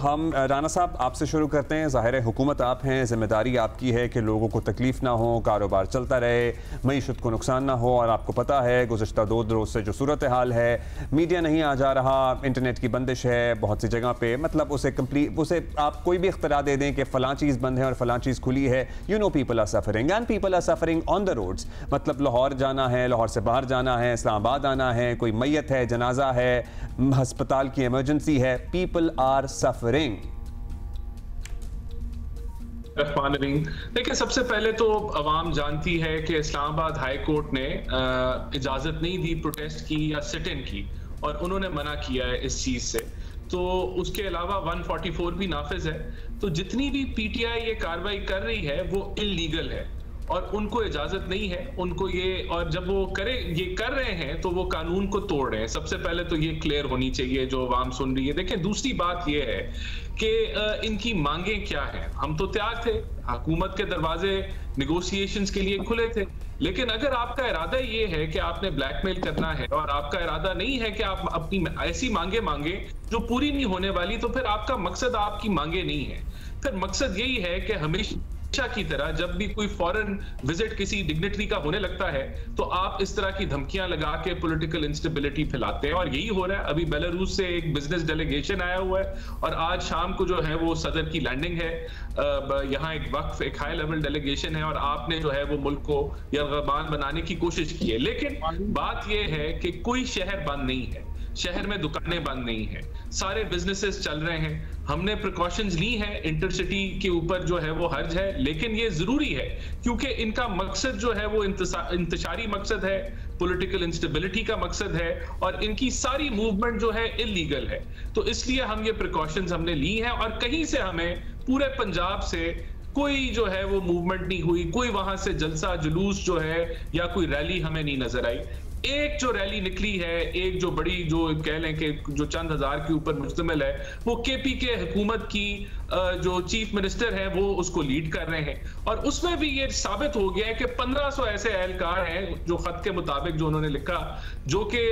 हम राना साहब आपसे शुरू करते हैं। ज़ाहिर है हुकूमत आप हैं, ज़िम्मेदारी आपकी है कि लोगों को तकलीफ़ ना हो, कारोबार चलता रहे, मईशत को नुकसान ना हो। और आपको पता है गुज़श्ता 2 रोज़ से जो सूरत हाल है, मीडिया नहीं आ जा रहा, इंटरनेट की बंदिश है बहुत सी जगह पे, मतलब उसे आप कोई भी इख्तरा दे दें कि फ़लाँ चीज़ बंद है और फ़लाँ चीज़ खुली है। You know people are suffering and people are suffering on the roads. मतलब लाहौर जाना है, लाहौर से बाहर जाना है, इस्लामाबाद आना है, कोई मैयत है, जनाजा है, हस्पताल की इमरजेंसी है, पीपल आर सफरिंग। देखिए, सबसे पहले तो अवाम जानती है कि इस्लामाबाद हाई कोर्ट ने इजाज़त नहीं दी प्रोटेस्ट की या सिट इन की, और उन्होंने मना किया है इस चीज़ से। तो उसके अलावा 144 भी नाफिज है। तो जितनी भी पीटीआई ये कार्रवाई कर रही है वो इल्लीगल है और उनको इजाजत नहीं है उनको ये, और जब वो ये कर रहे हैं तो वो कानून को तोड़ रहे हैं। सबसे पहले तो ये क्लियर होनी चाहिए जो आवाम सुन रही है। देखें, दूसरी बात ये है कि इनकी मांगे क्या हैं। हम तो तैयार थे, हुकूमत के दरवाजे निगोशिएशंस के लिए खुले थे, लेकिन अगर आपका इरादा ये है कि आपने ब्लैकमेल करना है और आपका इरादा नहीं है कि आप अपनी ऐसी मांगे जो पूरी नहीं होने वाली, तो फिर आपका मकसद आपकी मांगे नहीं है। फिर मकसद यही है कि हमेशा की तरह जब भी कोई फॉरेन विजिट किसी डिग्नेटरी का होने लगता है तो आप इस तरह की धमकियां लगा के पॉलिटिकल इंस्टेबिलिटी फैलाते हैं, और यही हो रहा है। अभी बेलारूस से एक बिजनेस डेलीगेशन आया हुआ है और आज शाम को जो है वो सदर की लैंडिंग है। यहाँ एक हाई लेवल डेलीगेशन है और आपने जो है वो मुल्क को यरगबान बनाने की कोशिश की है। लेकिन बात यह है कि कोई शहर बंद नहीं है, शहर में दुकानें बंद नहीं है, सारे बिजनेसेस चल रहे हैं। हमने प्रिकॉशंस ली हैं, इंटरसिटी के ऊपर जो है वो हर्ज है, लेकिन ये जरूरी है क्योंकि इनका मकसद जो है वो इंतशारी मकसद है, पॉलिटिकल इंस्टेबिलिटी का मकसद है, और इनकी सारी मूवमेंट जो है इलीगल है। तो इसलिए हम ये प्रिकॉशंस हमने ली हैं और कहीं से हमें पूरे पंजाब से कोई जो है वो मूवमेंट नहीं हुई, कोई वहां से जलसा जुलूस जो है या कोई रैली हमें नहीं नजर आई। एक जो रैली निकली है, एक जो बड़ी जो कह लें कि जो चंद हजार के ऊपर मुश्तमिल है, वो केपी के हुकूमत की जो चीफ मिनिस्टर है वो उसको लीड कर रहे हैं। और उसमें भी ये साबित हो गया है कि 1500 ऐसे एहलकार हैं जो खत के मुताबिक जो उन्होंने लिखा, जो कि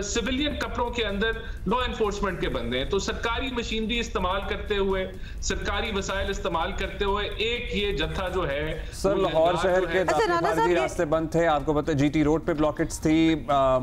सिविलियन कपड़ों के अंदर लॉ एनफोर्समेंट के बंदे हैं। तो सरकारी मशीनरी इस्तेमाल करते हुए, सरकारी वसाइल इस्तेमाल करते हुए एक ये जत्था जो है। सर, लाहौर शहर के दाखिल रास्ते बंद थे, आपको पता है जीटी रोड पे ब्लॉकेट्स थी,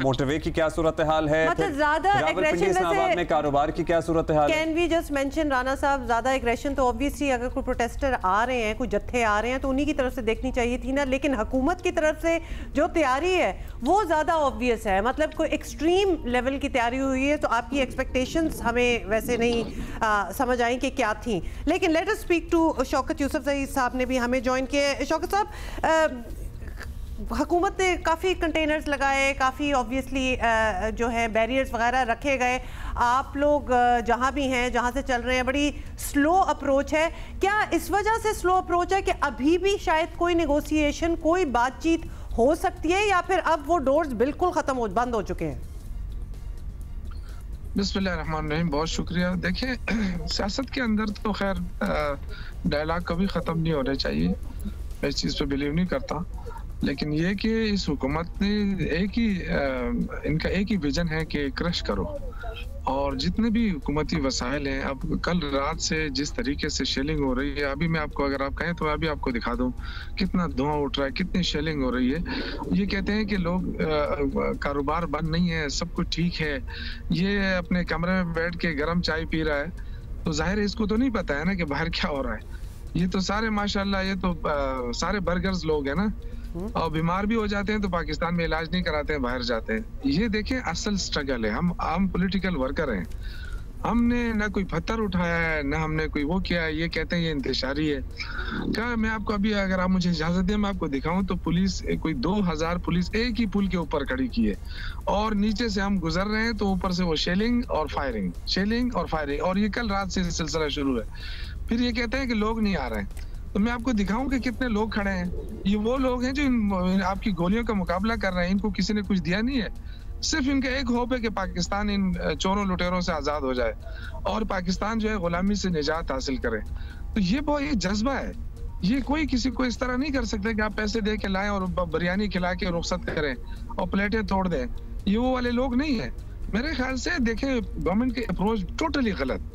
मोटरवे की क्या सूरत हाल है, रावलपिंडी में कारोबार की क्या सूरत हाल है। Can we just mention Rana साहब, ज्यादा एग्रेशन तो ऑब्वियसली अगर कोई प्रोटेस्टर आ रहे हैं, कोई जत्थे आ रहे हैं तो उन्हीं की तरफ से देखनी चाहिए थी ना, लेकिन हुकूमत की तरफ से जो तैयारी है वो ज्यादा ऑब्वियस है। मतलब कोई एक्सट्रीम लेवल की तैयारी हुई है, तो आपकी एक्सपेक्टेशंस हमें वैसे नहीं समझ आई कि क्या थी। लेकिन let us speak to Shaukat Yousafzai साहब ने भी हमें ज्वाइन किया। शौकत साहब, हुकूमत ने काफ़ी कंटेनर्स लगाए, काफ़ी ऑब्वियसली जो है बैरियर्स वगैरह रखे गए। आप लोग जहाँ भी हैं, जहाँ से चल रहे हैं, बड़ी स्लो अप्रोच है। क्या इस वजह से स्लो अप्रोच है कि अभी भी शायद कोई नेगोशिएशन, कोई बातचीत हो सकती है, या फिर अब वो डोर्स बिल्कुल बंद हो चुके हैं? बिस्मिल्लाहिर्रहमानिर्रहीम, बहुत शुक्रिया। देखिए, सियासत के अंदर तो खैर डायलॉग कभी ख़त्म नहीं होने चाहिए, मैं इस चीज़ पे बिलीव नहीं करता। लेकिन ये कि इस हुकूमत ने इनका एक ही विजन है कि क्रश करो, और जितने भी हुकूमती वसाइल हैं, अब कल रात से जिस तरीके से शेलिंग हो रही है, अभी मैं आपको, अगर आप कहें तो अभी आपको दिखा दूं कितना धुआं उठ रहा है, कितनी शेलिंग हो रही है। ये कहते हैं कि लोग कारोबार बंद नहीं है, सब कुछ ठीक है, ये अपने कमरे में बैठ के गर्म चाय पी रहा है, तो जाहिर है इसको तो नहीं पता है ना कि बाहर क्या हो रहा है। ये तो सारे माशाल्लाह, ये तो सारे बर्गर्स लोग हैं ना, और बीमार भी हो जाते हैं तो पाकिस्तान में इलाज नहीं कराते हैं, बाहर जाते हैं। ये देखें असल स्ट्रगल है। हम आम पॉलिटिकल वर्कर हैं, हमने ना कोई पत्थर उठाया है, ना हमने कोई वो किया है। ये कहते हैं ये इंतशारी है। क्या मैं आपको अभी, अगर आप मुझे इजाजत दें, मैं आपको दिखाऊं तो पुलिस कोई 2000 पुलिस एक ही पुल के ऊपर खड़ी की है, और नीचे से हम गुजर रहे हैं तो ऊपर से वो शेलिंग और फायरिंग, शेलिंग और फायरिंग, और ये कल रात से सिलसिला शुरू है। फिर ये कहते हैं कि लोग नहीं आ रहे हैं, तो मैं आपको दिखाऊं कि कितने लोग खड़े हैं। ये वो लोग हैं जो आपकी गोलियों का मुकाबला कर रहे हैं, इनको किसी ने कुछ दिया नहीं है। सिर्फ इनका एक होप है कि पाकिस्तान इन चोरों लुटेरों से आजाद हो जाए और पाकिस्तान जो है गुलामी से निजात हासिल करे। तो ये बहुत ये जज्बा है। ये कोई किसी को इस तरह नहीं कर सकता कि आप पैसे दे के लाएं और बिरयानी खिला के रुखसत करें और प्लेटें तोड़ दें। ये वो वाले लोग नहीं है मेरे ख्याल से। देखें, गवर्नमेंट की अप्रोच टोटली गलत।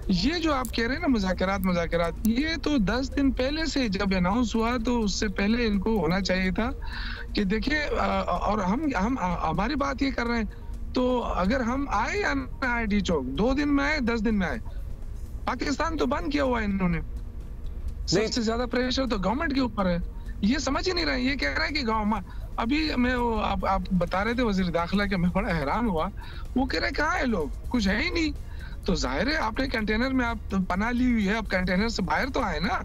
ये जो आप कह रहे हैं ना मुज़ाकरात, ये तो 10 दिन पहले से जब अनाउंस हुआ तो उससे पहले इनको होना चाहिए था कि देखिए, और हम हमारी बात ये कर रहे हैं, तो अगर हम आए या ना आए डी चौक, 2 दिन में आए 10 दिन में आए, पाकिस्तान तो बंद किया हुआ है इन्होंने। सबसे ज्यादा प्रेशर तो गवर्नमेंट के ऊपर है। ये समझ ही नहीं रहे। ये कह रहे हैं कि गाँव, अभी मैं वो आप बता रहे थे वजीर दाखिला के, मैं बड़ा हैरान हुआ। वो कह रहे कहाँ है लोग, कुछ है ही नहीं। तो जाहिर है आपने कंटेनर में आप पनाह ली हुई है, अब कंटेनर से बाहर तो आए ना।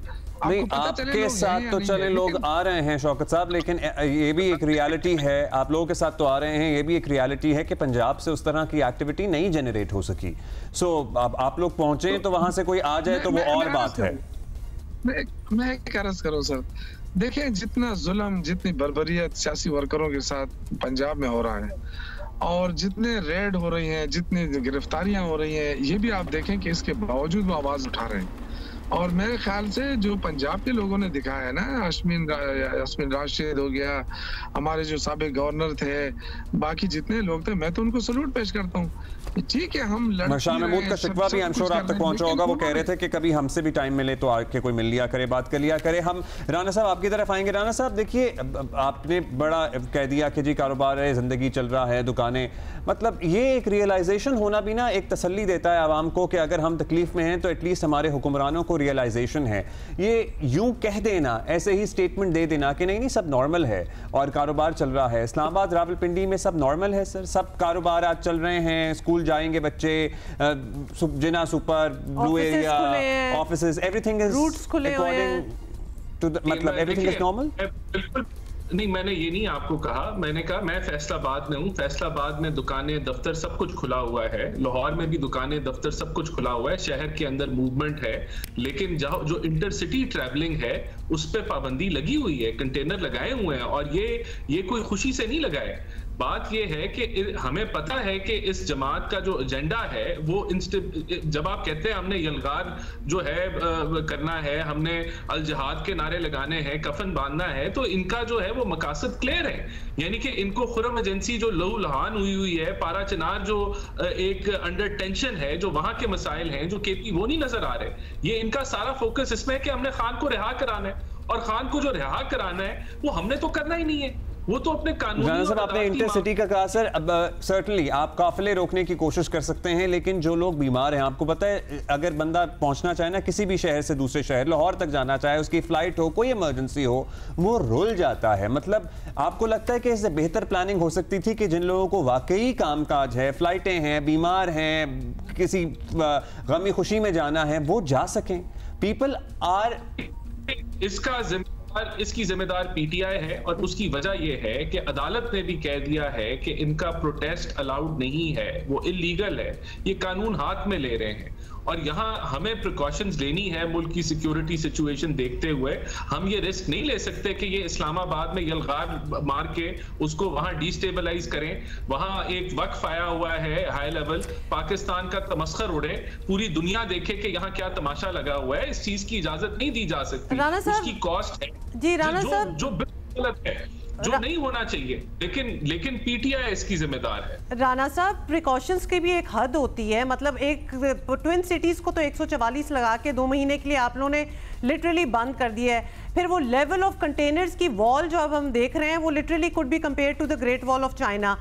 नहीं, आपके साथ तो चले लोग आ रहे हैं शौकत साहब, लेकिन ये भी एक रियलिटी है, आप लोगों के साथ तो आ रहे हैं, ये भी एक रियलिटी है कि पंजाब से उस तरह की एक्टिविटी नहीं जनरेट हो सकी। सो आप लोग पहुंचे तो वहां से कोई आ जाए तो वो और बात है। मैं एक अर्ज करूं सर, देखें जितना जुल्म, जितनी बर्बरियत सियासी वर्करों के साथ पंजाब में हो रहा है, और जितने रेड हो रही हैं, जितनी गिरफ्तारियां हो रही हैं, ये भी आप देखें कि इसके बावजूद वो आवाज उठा रहे हैं। और मेरे ख्याल से जो पंजाब के लोगों ने दिखाया है ना, यास्मीन राशिद हो गया, हमारे जो साबिक गवर्नर थे, बाकी जितने लोग थे, मैं तो उनको सलूट पेश करता हूँ। ठीक है, हम शाह महमूद का शिकवा भी I'm sure आप तक पहुंचा होगा। वो कह रहे थे कि कभी हमसे भी टाइम मिले तो आके कोई मिल लिया करे, बात कर लिया करे। हम राना साहब आपकी तरफ आएंगे। राना साहब देखिए, आपने बड़ा कह दिया कि जी कारोबार है, जिंदगी चल रहा है, दुकानें, मतलब ये एक रियलाइजेशन होना भी ना एक तसल्ली देता है आवाम को कि अगर हम तकलीफ में हैं तो एटलीस्ट हमारे हुक्मरानों को रियलाइजेशन है। ये यूं कह देना, ऐसे ही स्टेटमेंट दे देना कि नहीं सब नॉर्मल है और कारोबार चल रहा है। इस्लामाबाद, रावलपिंडी में सब नॉर्मल है सर, सब कारोबार आज चल रहे हैं, स्कूल जाएंगे बच्चे, Jinnah super, blue area, offices, everything is routes खुले हुए हैं, मतलब एवरीथिंग इज नॉर्मल। बिल्कुल नहीं, मैंने ये नहीं आपको कहा। मैंने कहा मैं फैसलाबाद में हूँ, फैसलाबाद में दुकानें, दफ्तर सब कुछ खुला हुआ है। लाहौर में भी दुकानें, दफ्तर सब कुछ खुला हुआ है, शहर के अंदर मूवमेंट है। लेकिन जहाँ जो इंटरसिटी ट्रैवलिंग है उस पर पाबंदी लगी हुई है, कंटेनर लगाए हुए हैं, और ये कोई खुशी से नहीं लगाए। बात यह है कि हमें पता है कि इस जमात का जो एजेंडा है वो जब आप कहते हैं हमने यलगार जो है करना है, हमने अल जिहाद के नारे लगाने हैं, कफन बांधना है, तो इनका जो है वो मकासद क्लियर है। यानी कि इनको खुरम एजेंसी जो लहू लहान हुई है, पारा चनार जो एक अंडर टेंशन है, जो वहां के मसाइल हैं, जो केपी, वो नहीं नजर आ रहे। ये इनका सारा फोकस इसमें है कि हमने खान को रिहा कराना है, और खान को जो रिहा कराना है वो हमने तो करना ही नहीं है, वो तो अपने कानूनी। साहब आपने इंटरसिटी का कहा सर, अब सर्टनली आप काफिले रोकने की कोशिश कर सकते हैं, लेकिन जो लोग बीमार हैं, आपको पता है अगर बंदा पहुंचना चाहे ना किसी भी शहर से दूसरे शहर, लाहौर तक जाना चाहे, उसकी फ्लाइट हो, कोई इमरजेंसी हो, वो रुल जाता है। मतलब आपको लगता है कि इससे बेहतर प्लानिंग हो सकती थी कि जिन लोगों को वाकई कामकाज है, फ्लाइटें हैं, बीमार हैं, किसी गमी खुशी में जाना है, वो जा सकें। पीपल आर इसकी जिम्मेदार पीटीआई है, और उसकी वजह यह है कि अदालत ने भी कह दिया है कि इनका प्रोटेस्ट अलाउड नहीं है, वो इलीगल है, ये कानून हाथ में ले रहे हैं। और यहाँ हमें प्रिकॉशंस लेनी है मुल्क की सिक्योरिटी सिचुएशन देखते हुए। हम ये रिस्क नहीं ले सकते कि ये इस्लामाबाद में यलगार मार के उसको वहां डिस्टेबलाइज करें। वहां एक वक्फ आया हुआ है हाई लेवल, पाकिस्तान का तमस्खर उड़े, पूरी दुनिया देखे कि यहाँ क्या तमाशा लगा हुआ है। इस चीज की इजाजत नहीं दी जा सकती, उसकी कॉस्ट है जी राना साहब, जो बिल्कुल गलत है, जो नहीं होना चाहिए, लेकिन पीटीआई इसकी जिम्मेदार है। राना साहब, प्रिकॉशंस की भी एक हद होती है। मतलब एक ट्विन सिटीज को तो 144 लगा के 2 महीने के लिए आप लोगों ने लिटरली बंद कर दिया है। फिर वो लेवल ऑफ कंटेनर्स की वॉल जो अब हम देख रहे हैं वो literally could be compare to the great wall of China.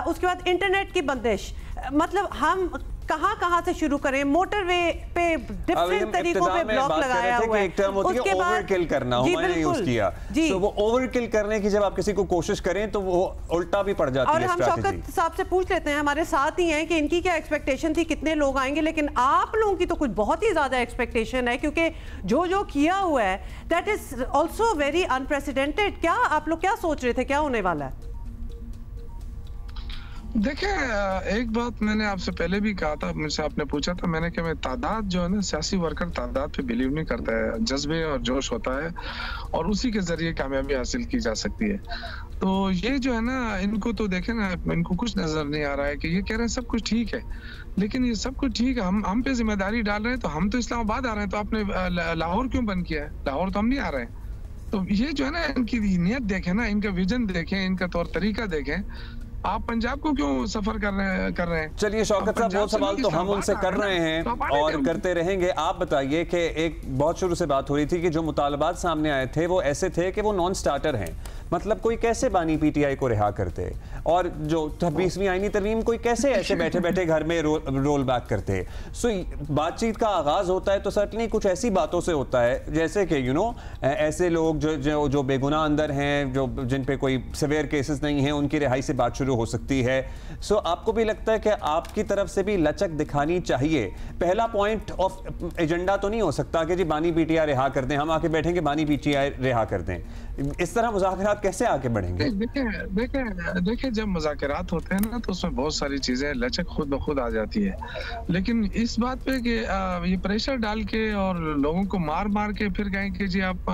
उसके बाद इंटरनेट की बंदिश, मतलब हम कहाँ से शुरू करें? मोटरवे पे डिफरेंट तरीकों पे ब्लॉक लगाया हुआ है। एक टर्म होती है ओवरकिल करना, मैंने यूज किया। तो वो ओवरकिल करने की जब आप किसी को कोशिश करें तो वो उल्टा भी पड़ जाती है। और हम शौकत साहब से पूछ लेते हैं, हमारे साथ ही हैं, कि इनकी क्या एक्सपेक्टेशन थी, कितने लोग आएंगे? लेकिन आप लोगों की तो कुछ बहुत ही ज्यादा एक्सपेक्टेशन है, क्योंकि जो किया हुआ है that is also very unprecedented. क्या आप लोग क्या सोच रहे थे, क्या होने वाला है? देखिए, एक बात मैंने आपसे पहले भी कहा था, मुझसे आपने पूछा था, मैंने कहा मैं तादाद जो है ना, सियासी वर्कर तादाद पे बिलीव नहीं करता है, जज्बे और जोश होता है और उसी के जरिए कामयाबी हासिल की जा सकती है। तो ये जो है ना, इनको तो देखे ना, इनको कुछ नजर नहीं आ रहा है कि ये कह रहे हैं सब कुछ ठीक है, लेकिन ये सब कुछ ठीक है, हम पे जिम्मेदारी डाल रहे हैं। तो हम तो इस्लामाबाद आ रहे हैं, तो आपने लाहौर क्यों बंद किया है? लाहौर तो हम नहीं आ रहे हैं। तो ये जो है ना, इनकी नीयत देखें ना, इनका विजन देखें, इनका तौर तरीका देखें। आप पंजाब को क्यों सफर कर रहे हैं? चलिए शौकत साहब, वो सवाल तो हम उनसे कर रहे हैं और करते रहेंगे। आप बताइए कि एक बहुत शुरू से बात हो रही थी कि जो मुतालबात सामने आए थे वो ऐसे थे कि वो नॉन स्टार्टर हैं। मतलब कोई कैसे बानी पीटीआई को रिहा करते, और जो 26वीं आईनी तरमीम कोई कैसे ऐसे बैठे बैठे घर में रोल बैक करते। सो बातचीत का आगाज होता है तो सर्टनली कुछ ऐसी बातों से होता है, जैसे कि ऐसे लोग जो बेगुनाह अंदर हैं, जो जिन पे कोई सिवियर केसेस नहीं हैं, उनकी रिहाई से बात शुरू हो सकती है। सो आपको भी लगता है कि आपकी तरफ से भी लचक दिखानी चाहिए? पहला पॉइंट ऑफ एजेंडा तो नहीं हो सकता कि जी बानी पीटीआई रिहा कर दें, हम आके बैठेंगे बानी पीटीआई रिहा कर दें। इस तरह मुज़ाकरात कैसे आगे बढ़ेंगे? देखिए, जब मुज़ाकरात होते हैं ना, तो उसमें बहुत सारी चीजें लचक खुद ब खुद आ जाती है। लेकिन इस बात पे कि ये प्रेशर डाल के और लोगों को मार के फिर कहें कि जी आप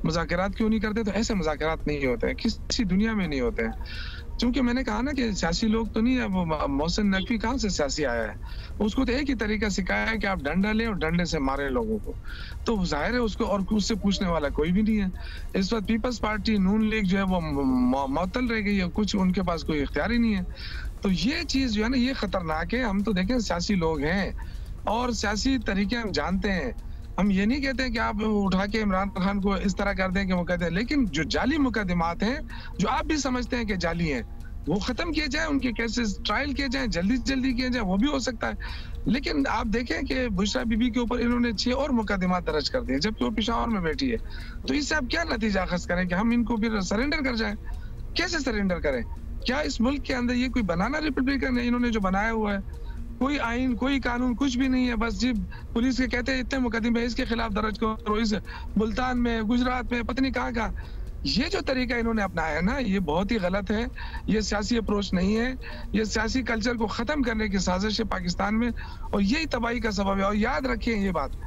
मुज़ाकरात क्यों नहीं करते, तो ऐसे मुज़ाकरात नहीं होते हैं, किसी दुनिया में नहीं होते हैं। क्योंकि मैंने कहा ना कि सियासी लोग तो नहीं, अब मोहसिन नकवी कहाँ से सियासी आया है? उसको तो एक ही तरीका सिखाया है कि आप डंडा लें और डंडे से मारे लोगों को। तो जाहिर है उसको और उससे पूछने वाला कोई भी नहीं है। इस वक्त पीपल्स पार्टी नून लीग जो है वो मुअत्तल रह गई है, कुछ उनके पास कोई इख्तियार ही नहीं है। तो ये चीज जो है ना, ये खतरनाक है। हम तो देखें सियासी लोग हैं और सियासी तरीके हम जानते हैं। हम ये नहीं कहते हैं कि आप उठा के इमरान खान को इस तरह कर दें कि मुकदमे, लेकिन जो जाली मुकदमात हैं, जो आप भी समझते हैं कि जाली हैं, वो खत्म किए जाए, उनके केसेस ट्रायल किए जाए, जल्दी किए जाए, वो भी हो सकता है। लेकिन आप देखें कि बुशरा बीबी के ऊपर इन्होंने 6 और मुकदमा दर्ज कर दिए, जबकि वो पेशावर में बैठी है। तो इससे आप क्या नतीजा अखज़ करें कि हम इनको फिर सरेंडर कर जाएं? कैसे सरेंडर करें? क्या इस मुल्क के अंदर ये कोई बनाना रिपब्लिकन है इन्होंने जो बनाया हुआ है? कोई आइन, कोई कानून, कुछ भी नहीं है। बस जी पुलिस के कहते हैं इतने मुकदमे इसके खिलाफ दर्ज करो, इस मुल्तान में, गुजरात में, पता नहीं कहाँ। ये जो तरीका इन्होंने अपनाया है ना, ये बहुत ही गलत है। ये सियासी अप्रोच नहीं है, ये सियासी कल्चर को खत्म करने की साजिश है पाकिस्तान में, और यही तबाही का सबब है। और याद रखिए ये बात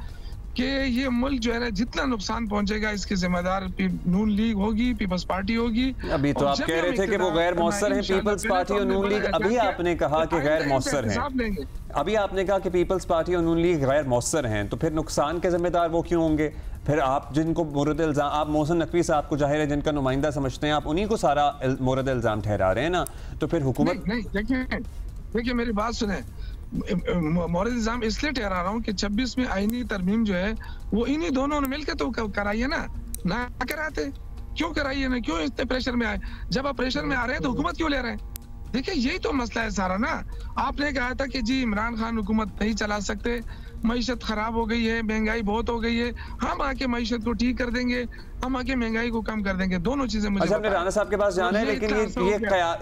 कि ये मुल्क जो है ना, जितना नुकसान पहुंचेगा इसके जिम्मेदार नून लीग होगी, पीपल्स पार्टी होगी। अभी तो आप कह रहे थे कि वो गैर मौसर हैं, पीपल्स पार्टी और नून लीग। अभी आपने कहा कि गैर मौसर हैं, अभी आपने कहा कि पीपल्स पार्टी और नून लीग गैर मौसर हैं, तो फिर नुकसान के जिम्मेदार वो क्यों होंगे? फिर आप जिनको मोरद इल्जाम, आप मोहसिन नकवी साहब को जाहिर है जिनका नुमाइंदा समझते हैं, आप उन्हीं को सारा मोरद इल्जाम ठहरा रहे हैं ना, तो फिर हुकूमत नहीं। देखिए मेरी बात सुने, मोरद इल्जाम इसलिए ठहरा रहा हूँ कि 26वीं आईनी तरमीम जो है वो इन्हीं दोनों ने मिलकर तो कराई है ना कराते, क्यों कराई है ना, क्यों इतने प्रेशर में आए? जब आप प्रेशर में आ रहे हैं तो हुकूमत क्यों ले रहे हैं? देखिए यही तो मसला है सारा ना। आपने कहा था कि जी इमरान खान हुकूमत नहीं चला सकते, मईशत खराब हो गई है, महंगाई बहुत हो गई है, हम आके मईशत को ठीक कर देंगे, हम आके महंगाई को कम कर देंगे। दोनों चीजें मुझे अच्छा, हमने राना साहब के पास जाना है, लेकिन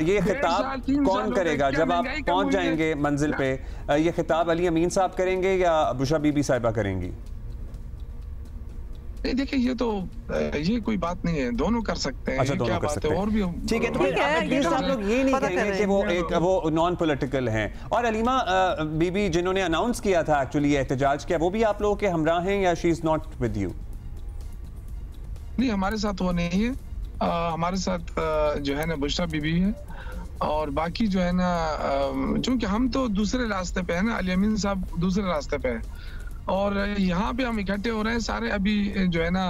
ये खिताब कौन करेगा जब आप पहुंच जाएंगे मंजिल पे? ये खिताब अली अमीन साहब करेंगे या बुशरा बीबी साहिबा करेंगी? नहीं देखिए, ये कोई बात नहीं है, दोनों कर सकते हैं। अच्छा, दोनों कर सकते हैं, और भी ठीक है। तो फिर आप लोग ये नहीं कहेंगे कि वो नॉन पॉलिटिकल हैं? और अलीमा बीबी जिन्होंने अनाउंस किया था एक्चुअली ये एहतजाज किया, वो भी आप लोगों के हमरा हैं या she is not with you? नहीं, हमारे साथ वो नहीं है। हमारे साथ जो है ना बुशरा बीबी है, और बाकी जो है ना, चूंकि हम तो दूसरे रास्ते पे है ना, अली अमीन साहब दूसरे रास्ते पे है, और यहाँ पे हम इकट्ठे हो रहे हैं सारे। अभी जो है ना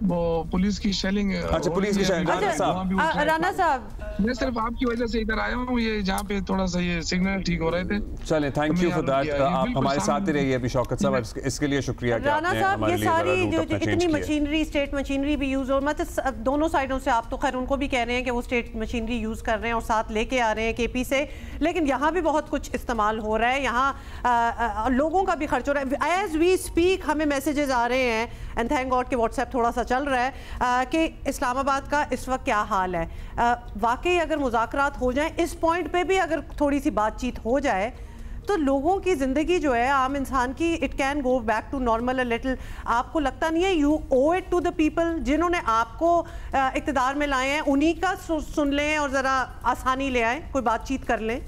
वो पुलिस की शेलिंग। अच्छा, पुलिस की शेलिंग। राना साहब, मैं सिर्फ आपकी वजह से इधर आया हूँ, ये जहाँ पे थोड़ा सा ये सिग्नल ठीक हो रहे थे। चलें, थैंक यू फॉर दैट। आप हमारे साथ ही रहिए अभी शौकत साहब, इसके लिए शुक्रिया कि राना आपने साहब, हमारे ये लिए सारी जो अपना इतनी change किया। मशीनरी, स्टेट मशीनरी भी यूज, और मतलब दोनों साइडों से आप तो खैर उनको भी कह रहे हैं कि वो स्टेट मशीनरी यूज कर रहे हैं और साथ लेके आ रहे हैं केपी से, लेकिन यहाँ भी बहुत कुछ इस्तेमाल हो रहा है, यहाँ लोगों का भी खर्च हो रहा है। एज वी स्पीक हमें मैसेजेस आ रहे हैं, एंड थैंक गॉड कि व्हाट्सएप थोड़ा सा चल रहा है, कि इस्लामाबाद का इस वक्त क्या हाल है। वाकई अगर मुज़ाकरात हो जाएं, इस पॉइंट पे भी अगर थोड़ी सी बातचीत हो जाए तो लोगों की ज़िंदगी जो है आम इंसान की, it can go back to normal a little. आपको लगता नहीं है you owe it to the people जिन्होंने आपको इक़्तिदार में लाए हैं, उन्हीं का सुन लें और ज़रा आसानी ले आए, कोई बातचीत कर लें?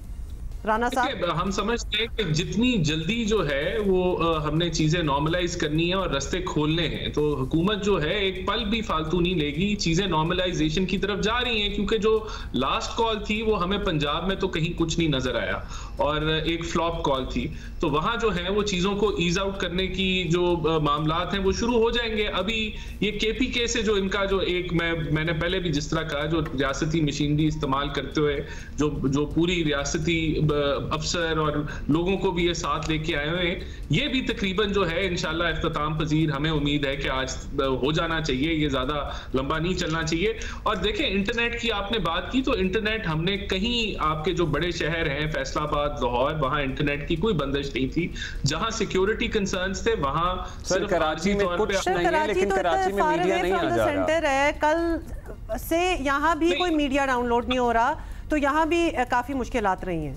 राना साहब, हम समझते हैं कि जितनी जल्दी जो है वो हमने चीजें नॉर्मलाइज करनी है और रास्ते खोलने हैं, तो हुकूमत जो है एक पल भी फालतू नहीं लेगी, चीजें नॉर्मलाइजेशन की तरफ जा रही हैं, क्योंकि जो लास्ट कॉल थी वो हमें पंजाब में तो कहीं कुछ नहीं नजर आया और एक फ्लॉप कॉल थी, तो वहां जो है वो चीजों को ईज आउट करने की जो मामलात हैं वो शुरू हो जाएंगे। अभी ये केपीके से जो इनका जो एक मैंने पहले भी जिस तरह कहा, जो रियासती मशीनरी इस्तेमाल करते हुए जो पूरी रियासती अफसर और लोगों को भी ये साथ लेके आए हुए हैं, ये भी तकरीबन जो है इंशाल्लाह इख्तिताम पजीर, हमें उम्मीद है कि आज हो जाना चाहिए, ये ज्यादा लंबा नहीं चलना चाहिए। और देखें, इंटरनेट की आपने बात की, तो इंटरनेट हमने कहीं आपके जो बड़े शहर हैं फैसलाबाद, लाहौर, वहां इंटरनेट की कोई बंदिश नहीं थी, जहां सिक्योरिटी कंसर्न्स थे वहां सिर्फ कराची में कुछ नहीं है, लेकिन कराची में मीडिया नहीं आ जा रहा। सेंटर है, कल से यहाँ भी कोई मीडिया डाउनलोड नहीं हो रहा, तो यहाँ भी काफी मुश्किलात रही हैं।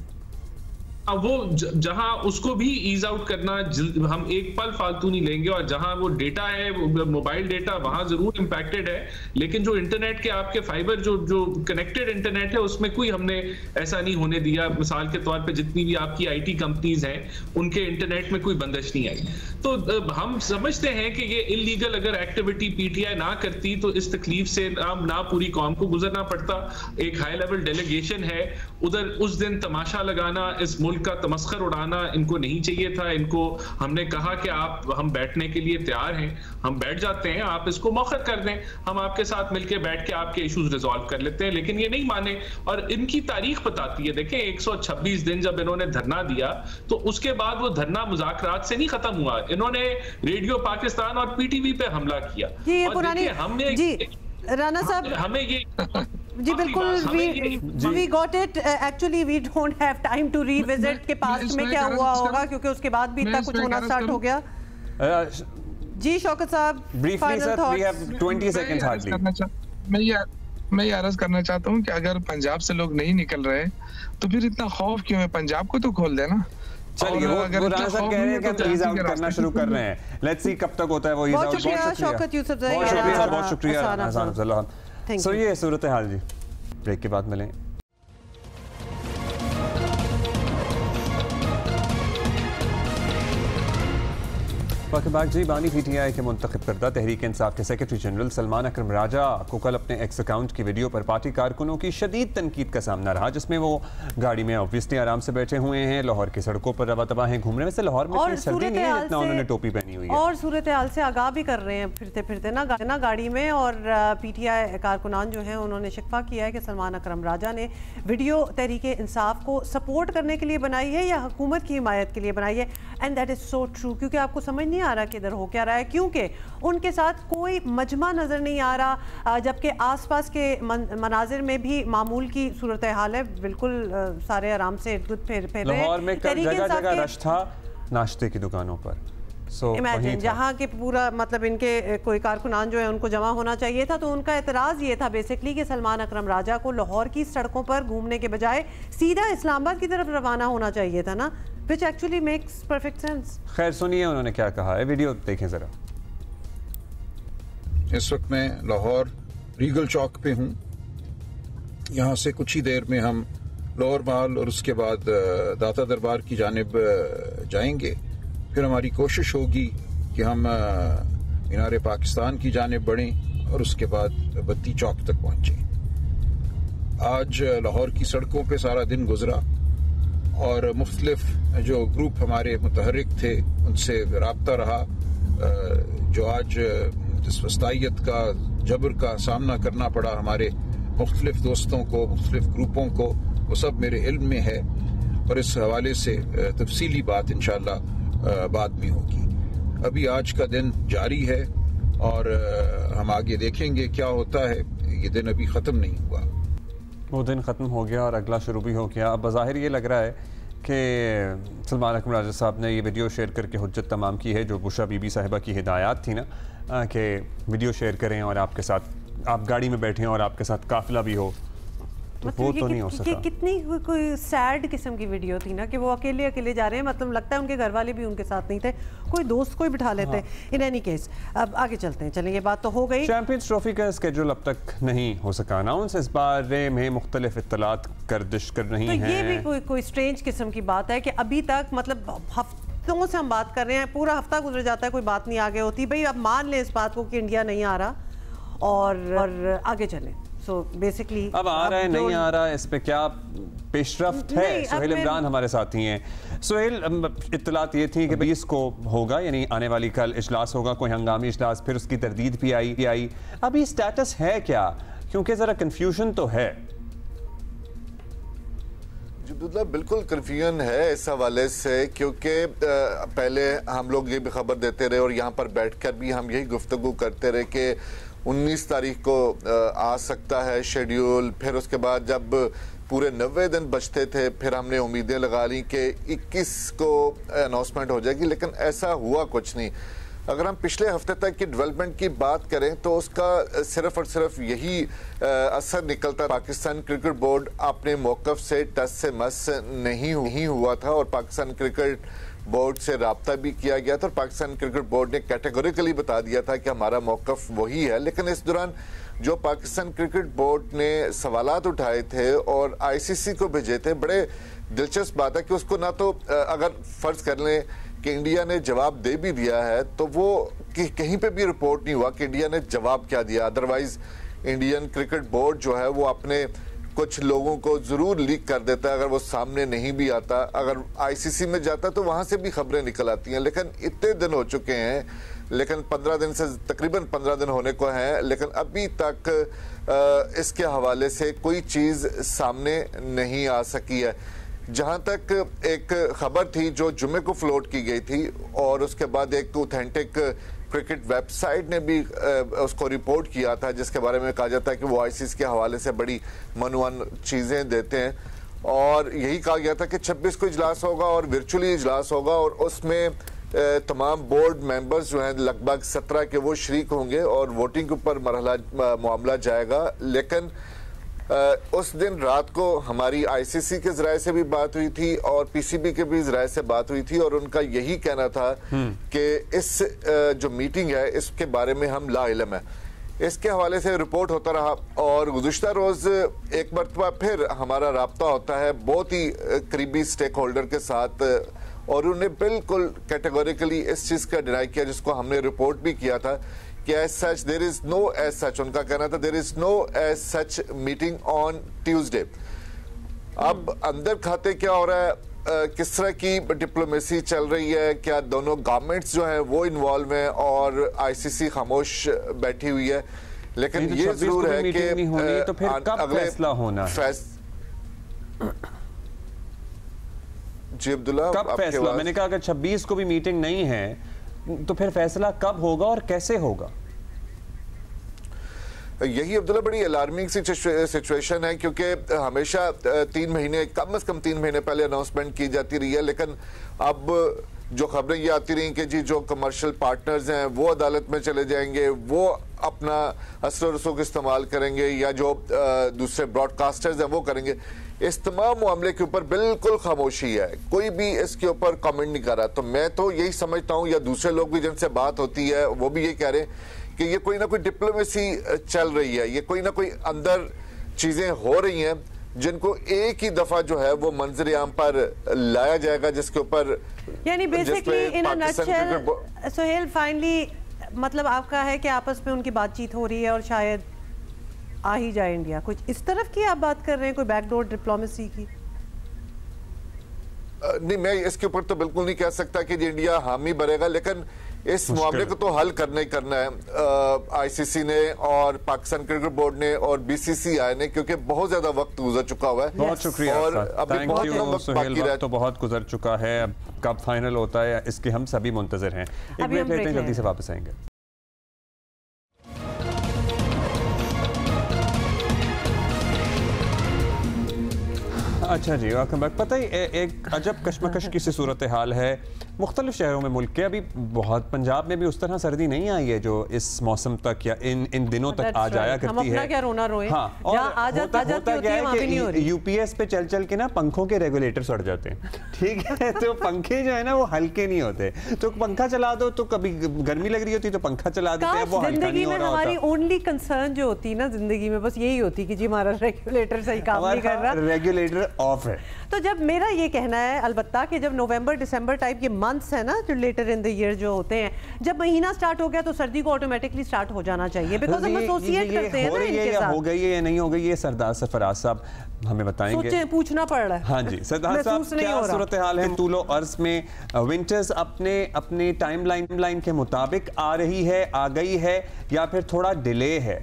वो जहां उसको भी ईज आउट करना, हम एक पल फालतू नहीं लेंगे, और जहां वो डेटा है, मोबाइल डेटा, वहां जरूर इंपैक्टेड है, लेकिन जो इंटरनेट के आपके फाइबर जो कनेक्टेड इंटरनेट है उसमें कोई हमने ऐसा नहीं होने दिया। मिसाल के तौर पे जितनी भी आपकी आईटी कंपनीज हैं उनके इंटरनेट में कोई बंदिश नहीं आई। तो हम समझते हैं कि ये इलीगल अगर एक्टिविटी पीटीआई ना करती तो इस तकलीफ से ना पूरी कौम को गुजरना पड़ता। एक हाई लेवल डेलीगेशन है उधर, उस दिन तमाशा लगाना, इस मुल्क का तमस्खर उड़ाना इनको नहीं चाहिए था। इनको हमने कहा कि हम बैठने के लिए तैयार हैं, हम बैठ जाते हैं, आप इसको मौखर कर दें, हम आपके साथ मिलकर बैठ के आपके इश्यूज रिजॉल्व कर लेते हैं, लेकिन ये नहीं माने। और इनकी तारीख बताती है, देखें 126 दिन जब इन्होंने धरना दिया तो उसके बाद वो धरना मुज़ाकरात से नहीं खत्म हुआ, इन्होंने रेडियो पाकिस्तान और पीटीवी पे हमला किया। ये पुरानी जी राना साहब, हमें ये जी बिल्कुल, we got it, actually we don't have time to revisit के पास्ट में क्या हुआ होगा, क्योंकि उसके बाद भी इतना कुछ होना स्टार्ट हो गया। जी शौकत साहब, briefly sir, we have 20 seconds hardly. मैं ये अर्ज करना चाहता हूँ कि अगर पंजाब से लोग नहीं निकल रहे तो फिर इतना खौफ क्यों है? पंजाब को तो खोल देना। चलिए, वो राना सर कह रहे हैं कि हम ईज आउट करना शुरू कर रहे हैं, लेट्स सी कब तक होता है वो ईज आउट। बहुत शुक्रिया शौकत यूसुफ ज़ई, बहुत शुक्रिया हसन अब्दुल्ला। सो ये सूरत हाल जी, ब्रेक के बाद मिलें। बाग जी, बानी पीटीआई के मुंतखब करदा तहरीक इंसाफ के सेक्रेटरी जनरल सलमान अकरम राजा को कल अपने एक्स अकाउंट की वीडियो पर पार्टी कारकुनों की शदीद तनकीद का सामना रहा, जिसमें वो गाड़ी में ऑब्वियसली आराम से बैठे हुए हैं, लाहौर की सड़कों पर रवा तबाह हैं, घूम रहे हैं। वैसे लाहौर में इतनी सर्दी नहीं है जितना उन्होंने टोपी पहनी हुई है, और सूरत हाल से आगाह भी कर रहे हैं फिरते फिरते ना गाड़ी में। और पीटीआई कारकुनान जो हैं उन्होंने शिकवा किया है कि सलमान अकरम राजा ने वीडियो तहरीक इंसाफ को सपोर्ट करने के लिए बनाई है या हुकूमत की हिमायत के लिए बनाई है, and that is so true, क्योंकि आपको समझ नहीं आ रहा कि इधर हो क्या रहा है, क्योंकि उनके साथ कोई मजमा नजर नहीं आ रहा, जबकि आसपास के मनाजिर में भी मामूल की सूरत हाल है, बिल्कुल सारे आराम से इर्द-गिर्द फिर रहे हैं। लाहौर में जगह रश था नाश्ते की दुकानों पर। इमेजिन जहाँ के पूरा मतलब इनके कोई कारकुनान जो है उनको जमा होना चाहिए था, तो उनका एतराज़ ये था बेसिकली कि सलमान अकरम राजा को लाहौर की सड़कों पर घूमने के बजाय सीधा इस्लामाबाद की तरफ रवाना होना चाहिए था ना, which actually makes perfect sense। खैर सुनिए उन्होंने क्या कहा है, वीडियो देखें जरा। इस वक्त मैं लाहौर रीगल चौक पे हूँ, यहाँ से कुछ ही देर में हम लोअर माल और उसके बाद दाता दरबार की जानिब जाएंगे। फिर हमारी कोशिश होगी कि हम मीनार पाकिस्तान की जानिब बढ़ें और उसके बाद बत्ती चौक तक पहुँचें। आज लाहौर की सड़कों पे सारा दिन गुजरा और मुख्तलिफ जो ग्रुप हमारे मुतहरिक थे उनसे राब्ता रहा, जो आज जिस वस्तायत का जबर का सामना करना पड़ा हमारे मुख्तलिफ दोस्तों को, मुख्तलिफ ग्रुपों को, वो सब मेरे इल्म में है और इस हवाले से तफसीली बात इंशाअल्लाह बाद में होगी। अभी आज का दिन जारी है और हम आगे देखेंगे क्या होता है। ये दिन अभी ख़त्म नहीं हुआ, वो दिन ख़त्म हो गया और अगला शुरू भी हो गया। अब बज़ाहिर ये लग रहा है कि सलमान अकमल राजा साहब ने ये वीडियो शेयर करके हुज्जत तमाम की है, जो बुशरा बीबी साहिबा की हिदायत थी ना कि वीडियो शेयर करें और आपके साथ आप गाड़ी में बैठे और आपके साथ काफिला भी हो, तो मतलब वो तो नहीं हो सका। कितनी कोई सैड किस्म की वीडियो थी ना कि वो अकेले अकेले जा रहे हैं, मतलब लगता है उनके घर वाले भी उनके साथ नहीं थे, कोई दोस्त कोई बिठा लेते हैं। इन एनी केस अब आगे चलते हैं। चलें, ये बात तो हो गई। चैंपियंस ट्रॉफी का स्केड्यूल अब तक नहीं हो सका अनाउंस, इस बारे में मुख्तलिफ इत्तलात गर्दिश कर रही हैं। तो ये भी कोई स्ट्रेंज किस्म की बात है कि अभी तक मतलब हफ्तों से हम बात कर रहे हैं, पूरा हफ्ता गुजर जाता है, कोई बात नहीं आगे होती। भाई अब मान लें इस बात को कि इंडिया नहीं आ रहा और आगे चलें। सो बेसिकली अब आ रहा है नहीं आ रहा है, इस पे क्या पेशरफ्त है? सुहेल इमरान हमारे साथ ही हैं। सुहेल, इत्तलात ये थी कि 20 को होगा, यानी आने वाली कल इजलास होगा, कोई हंगामी इजलास, फिर उसकी तरदीद भी आई। अभी स्टेटस है क्या? क्योंकि ज़रा कन्फ्यूजन तो है। बिल्कुल कन्फ्यूजन है इस हवाले से, क्योंकि पहले हम लोग ये भी खबर देते रहे और यहाँ पर बैठकर भी हम यही गुफ्तगू करते रहे कि 19 तारीख को आ सकता है शेड्यूल। फिर उसके बाद जब पूरे 90 दिन बचते थे, फिर हमने उम्मीदें लगा ली कि 21 को अनाउंसमेंट हो जाएगी, लेकिन ऐसा हुआ कुछ नहीं। अगर हम पिछले हफ्ते तक की डेवलपमेंट की बात करें तो उसका सिर्फ और सिर्फ यही असर निकलता, पाकिस्तान क्रिकेट बोर्ड अपने मौक़िफ़ से टस से मस नहीं हुआ था और पाकिस्तान क्रिकेट बोर्ड से राब्ता भी किया गया था और पाकिस्तान क्रिकेट बोर्ड ने कैटेगोरिकली बता दिया था कि हमारा मौक़िफ़ वही है। लेकिन इस दौरान जो पाकिस्तान क्रिकेट बोर्ड ने सवालात उठाए थे और ICC को भेजे थे, बड़े दिलचस्प बात है कि उसको ना तो अगर फ़र्ज़ कर लें कि इंडिया ने जवाब दे भी दिया है तो वो कहीं पे भी रिपोर्ट नहीं हुआ कि इंडिया ने जवाब क्या दिया। अदरवाइज इंडियन क्रिकेट बोर्ड जो है वो अपने कुछ लोगों को जरूर लीक कर देता है, अगर वो सामने नहीं भी आता। अगर ICC में जाता तो वहां से भी खबरें निकल आती हैं। लेकिन इतने दिन हो चुके हैं, लेकिन 15 दिन से तकरीबन 15 दिन होने को हैं, लेकिन अभी तक इसके हवाले से कोई चीज़ सामने नहीं आ सकी है। जहां तक एक खबर थी जो जुमे को फ्लोट की गई थी और उसके बाद एक ऑथेंटिक क्रिकेट वेबसाइट ने भी उसको रिपोर्ट किया था, जिसके बारे में कहा जाता है कि वो ICC के हवाले से बड़ी मनवन चीज़ें देते हैं और यही कहा गया था कि 26 को इजलास होगा और वर्चुअली इजलास होगा और उसमें तमाम बोर्ड मेंबर्स जो हैं लगभग 17 के वो शरीक होंगे और वोटिंग के ऊपर मामला जाएगा। लेकिन उस दिन रात को हमारी ICC के ज़राए से भी बात हुई थी और PCB के भी ज़राए से बात हुई थी और उनका यही कहना था कि इस जो मीटिंग है इसके बारे में हम लाइलम है। इसके हवाले से रिपोर्ट होता रहा और गुज़िश्ता रोज़ एक मरतबा फिर हमारा राब्ता होता है बहुत ही करीबी स्टेक होल्डर के साथ और उन्हें बिल्कुल कैटेगोरिकली इस चीज़ का डिनाई किया जिसको हमने रिपोर्ट भी किया था कि as such there is no as such, उनका कहना था there is no as such meeting on Tuesday। अब अंदर खाते क्या हो रहा है, किस तरह की डिप्लोमेसी चल रही है, क्या दोनों गवर्नमेंट्स जो हैं वो इन्वॉल्व हैं और ICC खामोश बैठी हुई है। लेकिन ये जरूर है कि तो फिर कब फैसला होना है? जी अब्दुल्ला, कब फैसला? मैंने कहा अगर 26 को भी मीटिंग नहीं है तो फिर फैसला कब होगा और कैसे होगा? यही अब्दुल्ला बड़ी अलार्मिंग सिचुएशन है, क्योंकि हमेशा 3 महीने कम से कम 3 महीने पहले अनाउंसमेंट की जाती रही है। लेकिन अब जो खबरें ये आती रही कि जी जो कमर्शियल पार्टनर्स हैं वो अदालत में चले जाएंगे, वो अपना असर रसूख इस्तेमाल करेंगे या जो दूसरे ब्रॉडकास्टर्स हैं वो करेंगे। इस तमाम मामले के ऊपर बिल्कुल खामोशी है, कोई भी इसके ऊपर कमेंट नहीं कर रहा। तो मैं तो यही समझता हूँ या दूसरे लोग भी जिनसे बात होती है वो भी ये कह रहे हैं कि ये कोई ना कोई डिप्लोमेसी चल रही है, ये कोई ना कोई अंदर चीजें हो रही हैं जिनको एक ही दफा जो है वो मंजर आम पर लाया जाएगा, जिसके ऊपर यानी basically in a nutshell Suhail finally मतलब आपका है कि आपस में उनकी बातचीत हो रही है और शायद आ ही जाए इंडिया, कुछ इस तरफ की आप बात कर रहे हैं, कोई बैकडोर डिप्लोमेसी की? नहीं, मैं इसके ऊपर तो बिल्कुल नहीं कह सकता कि इंडिया हामी भरेगा, लेकिन इस मामले को तो हल करना है आईसीसी ने और पाकिस्तान क्रिकेट बोर्ड ने और बीसीसीआई ने, क्योंकि बहुत ज्यादा वक्त गुजर चुका हुआ है। बहुत शुक्रिया और अभी बहुत कम वक्त बाकी रहा, तो बहुत गुजर चुका है। अब कब फाइनल होता है इसके हम सभी मुंतजर हैं। एक ब्रेक लेते हैं, जल्दी से वापस आएंगे। अच्छा जी, वेलकम बैक। पता ही एक अजब कश्मकश की सी सूरत हाल है मुख्तलिफ शहरों में मुल्क के। अभी बहुत पंजाब में भी उस तरह सर्दी नहीं आई है जो इस मौसम तक या इन दिनों तक आ जाया करती है। क्या रोना रोए। हाँ, और होता क्या है कि यूपीएस पे चल चल के ना पंखों के रेगुलेटर सड़ जाते हैं, ठीक है। तो पंखे जो है ना वो हल्के नहीं होते, तो पंखा चला दो तो कभी गर्मी लग रही होती तो पंखा चला देते हैं, वो हल्का नहीं हो रहा होता। हमारी ओनली कंसर्न जो होती है ना जिंदगी में बस यही होती कि जी हमारा रेगुलेटर सही काम नहीं कर रहा, रेगुलेटर ऑफ है। तो जब मेरा ये कहना है अलबत्ता कि जब नवंबर दिसंबर टाइप के मंथ्स है ना जो लेटर इन द ईयर जो होते हैं, जब महीना स्टार्ट हो गया तो सर्दी को ऑटोमेटिकली स्टार्ट हो जाना चाहिए, बिकॉज़ हम एसोसिएट करते हैं ना इनके साथ। हो गई है या नहीं हो गई, ये सरदार सरफराज साहब हमें बताएंगे। सोचें, पूछना पड़ रहा है। हाँ जी सरदार साहब, क्या सूरत हाल है तूलो अर्ज में? विंटर्स अपने टाइमलाइन के मुताबिक आ रही है, आ गई है, या फिर थोड़ा डिले है?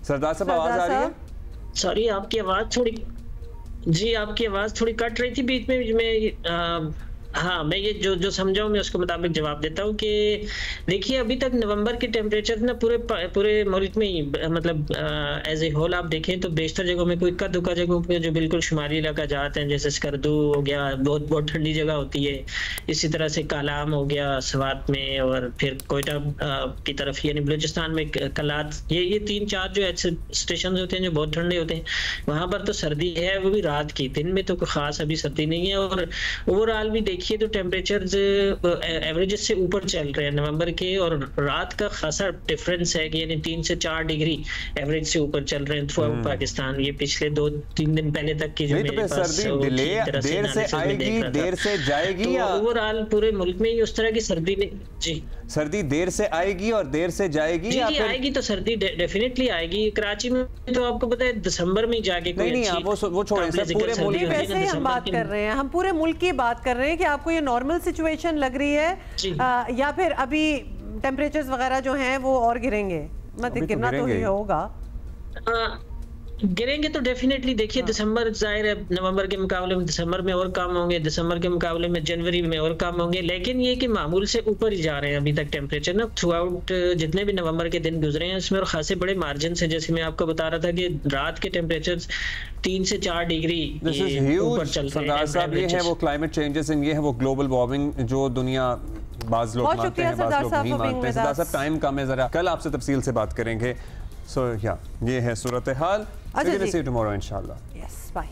सरदार साहब आवाज आ रही है? सॉरी, आपकी आवाज थोड़ी कट रही थी बीच में। हाँ, मैं ये जो समझा हूँ मैं उसके मुताबिक जवाब देता हूँ कि देखिए अभी तक नवंबर के टेम्परेचर ना पूरे मुल्क में ही, मतलब एज ए होल आप देखें तो बेशतर जगहों में, कोई इक्का दुक्का जगहों पे जो बिल्कुल शुमारी इलाका जाते हैं जैसे स्कर्दू हो गया, बहुत ठंडी जगह होती है, इसी तरह से कालाम हो गया स्वात में, और फिर कोयटा की तरफ यानी बलूचिस्तान में कलात, ये 3-4 जो ऐसे स्टेशन होते हैं जो बहुत ठंडे होते हैं, वहाँ पर तो सर्दी है, वो भी रात की। दिन में तो कोई खास अभी सर्दी नहीं है। और ओवरऑल भी देखिए तो टेम्परेचर्स एवरेजेस से ऊपर चल रहे हैं नवंबर के, और रात का खासा डिफरेंस है कि यानी 3 से 4 डिग्री एवरेज से ऊपर चल रहे हैं थ्रू आउट पाकिस्तान। ये पिछले 2-3 दिन पहले तक की जो मेरे पास देर से आएगी, देर से जाएगी, या ओवरऑल पूरे मुल्क में ही उस तरह की सर्दी नहीं? जी, सर्दी देर से आएगी और देर से जाएगी, या फिर आएगी तो सर्दी डेफिनेटली आएगी। कराची में तो आपको पता है दिसंबर में जाके नहीं, आप वो छोड़ें, पूरे मुल्क वैसे हम बात कर रहे हैं, हम पूरे मुल्क की बात कर रहे हैं कि आपको ये नॉर्मल सिचुएशन लग रही है या फिर अभी टेम्परेचर्स वगैरह जो हैं वो और गिरेंगे? मतलब गिरना तो ही होगा, गिरेंगे तो डेफिनेटली। देखिए दिसंबर जाहिर है नवंबर के मुकाबले में दिसंबर में और कम होंगे, दिसंबर के मुकाबले में जनवरी में और कम होंगे, लेकिन ये कि मामूल से ऊपर ही जा रहे हैं अभी तक टेम्परेचर ना थ्रू आउट जितने भी नवंबर के दिन गुजरे हैं इसमें, और खासे बड़े मार्जिन से, जैसे मैं आपको बता रहा था कि रात के टेम्परेचर 3 से 4 डिग्री ऊपर चल रहे हैं। ये है वो क्लाइमेट चेंजेस, ये है वो ग्लोबल वार्मिंग जो दुनिया बाज लोग मानते हैं, बाज लोग नहीं मानते हैं। सरदार साहब टाइम कम है, जरा कल आपसे तफसील से बात करेंगे। सो ये है सूरत हाल। टुमारो इंशाल्लाह। Yes, bye.